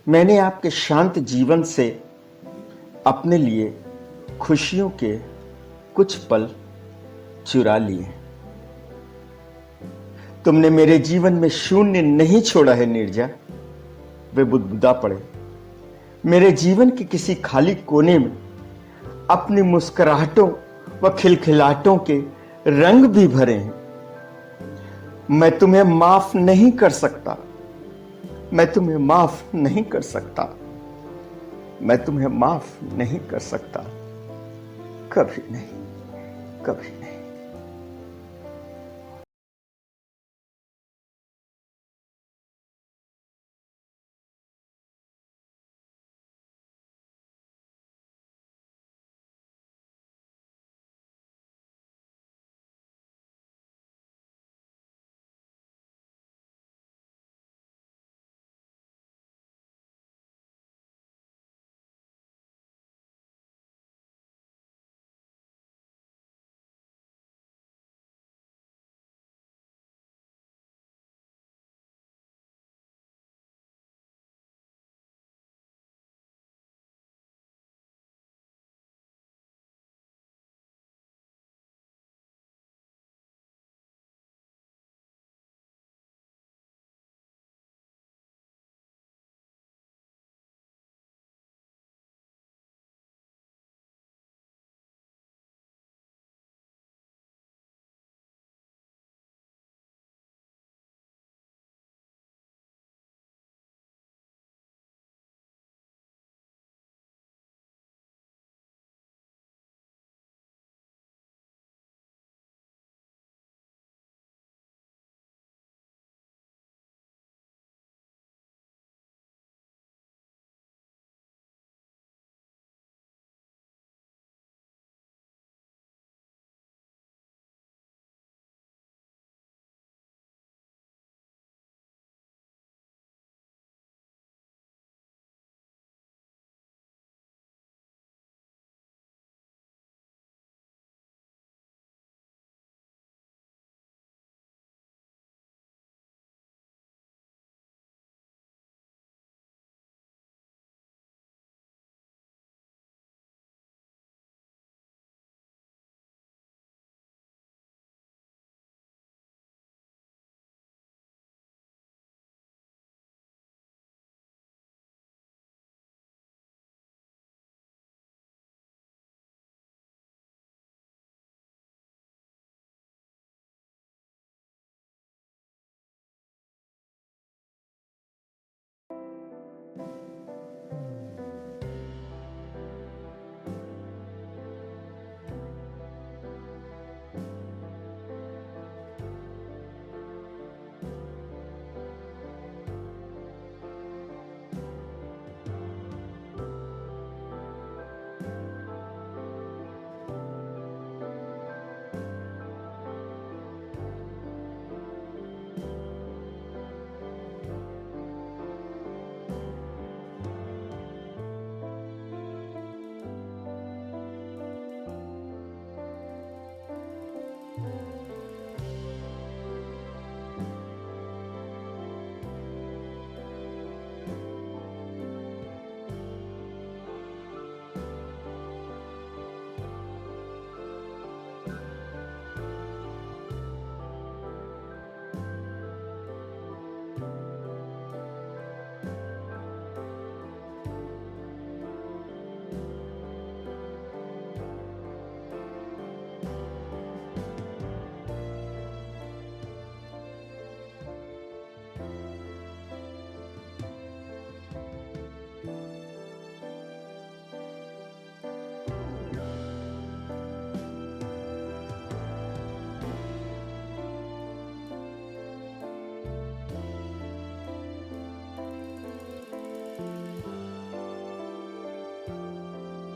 मैंने आपके शांत जीवन से अपने लिए खुशियों के कुछ पल चुरा लिए। तुमने मेरे जीवन में शून्य नहीं छोड़ा है नीरजा। वे बुदबुदा पड़े। मेरे जीवन के किसी खाली कोने में अपनी मुस्कुराहटों व खिलखिलाहटों के रंग भी भरे हैं। मैं तुम्हें माफ नहीं कर सकता। मैं तुम्हें माफ नहीं कर सकता। मैं तुम्हें माफ नहीं कर सकता। कभी नहीं, कभी नहीं।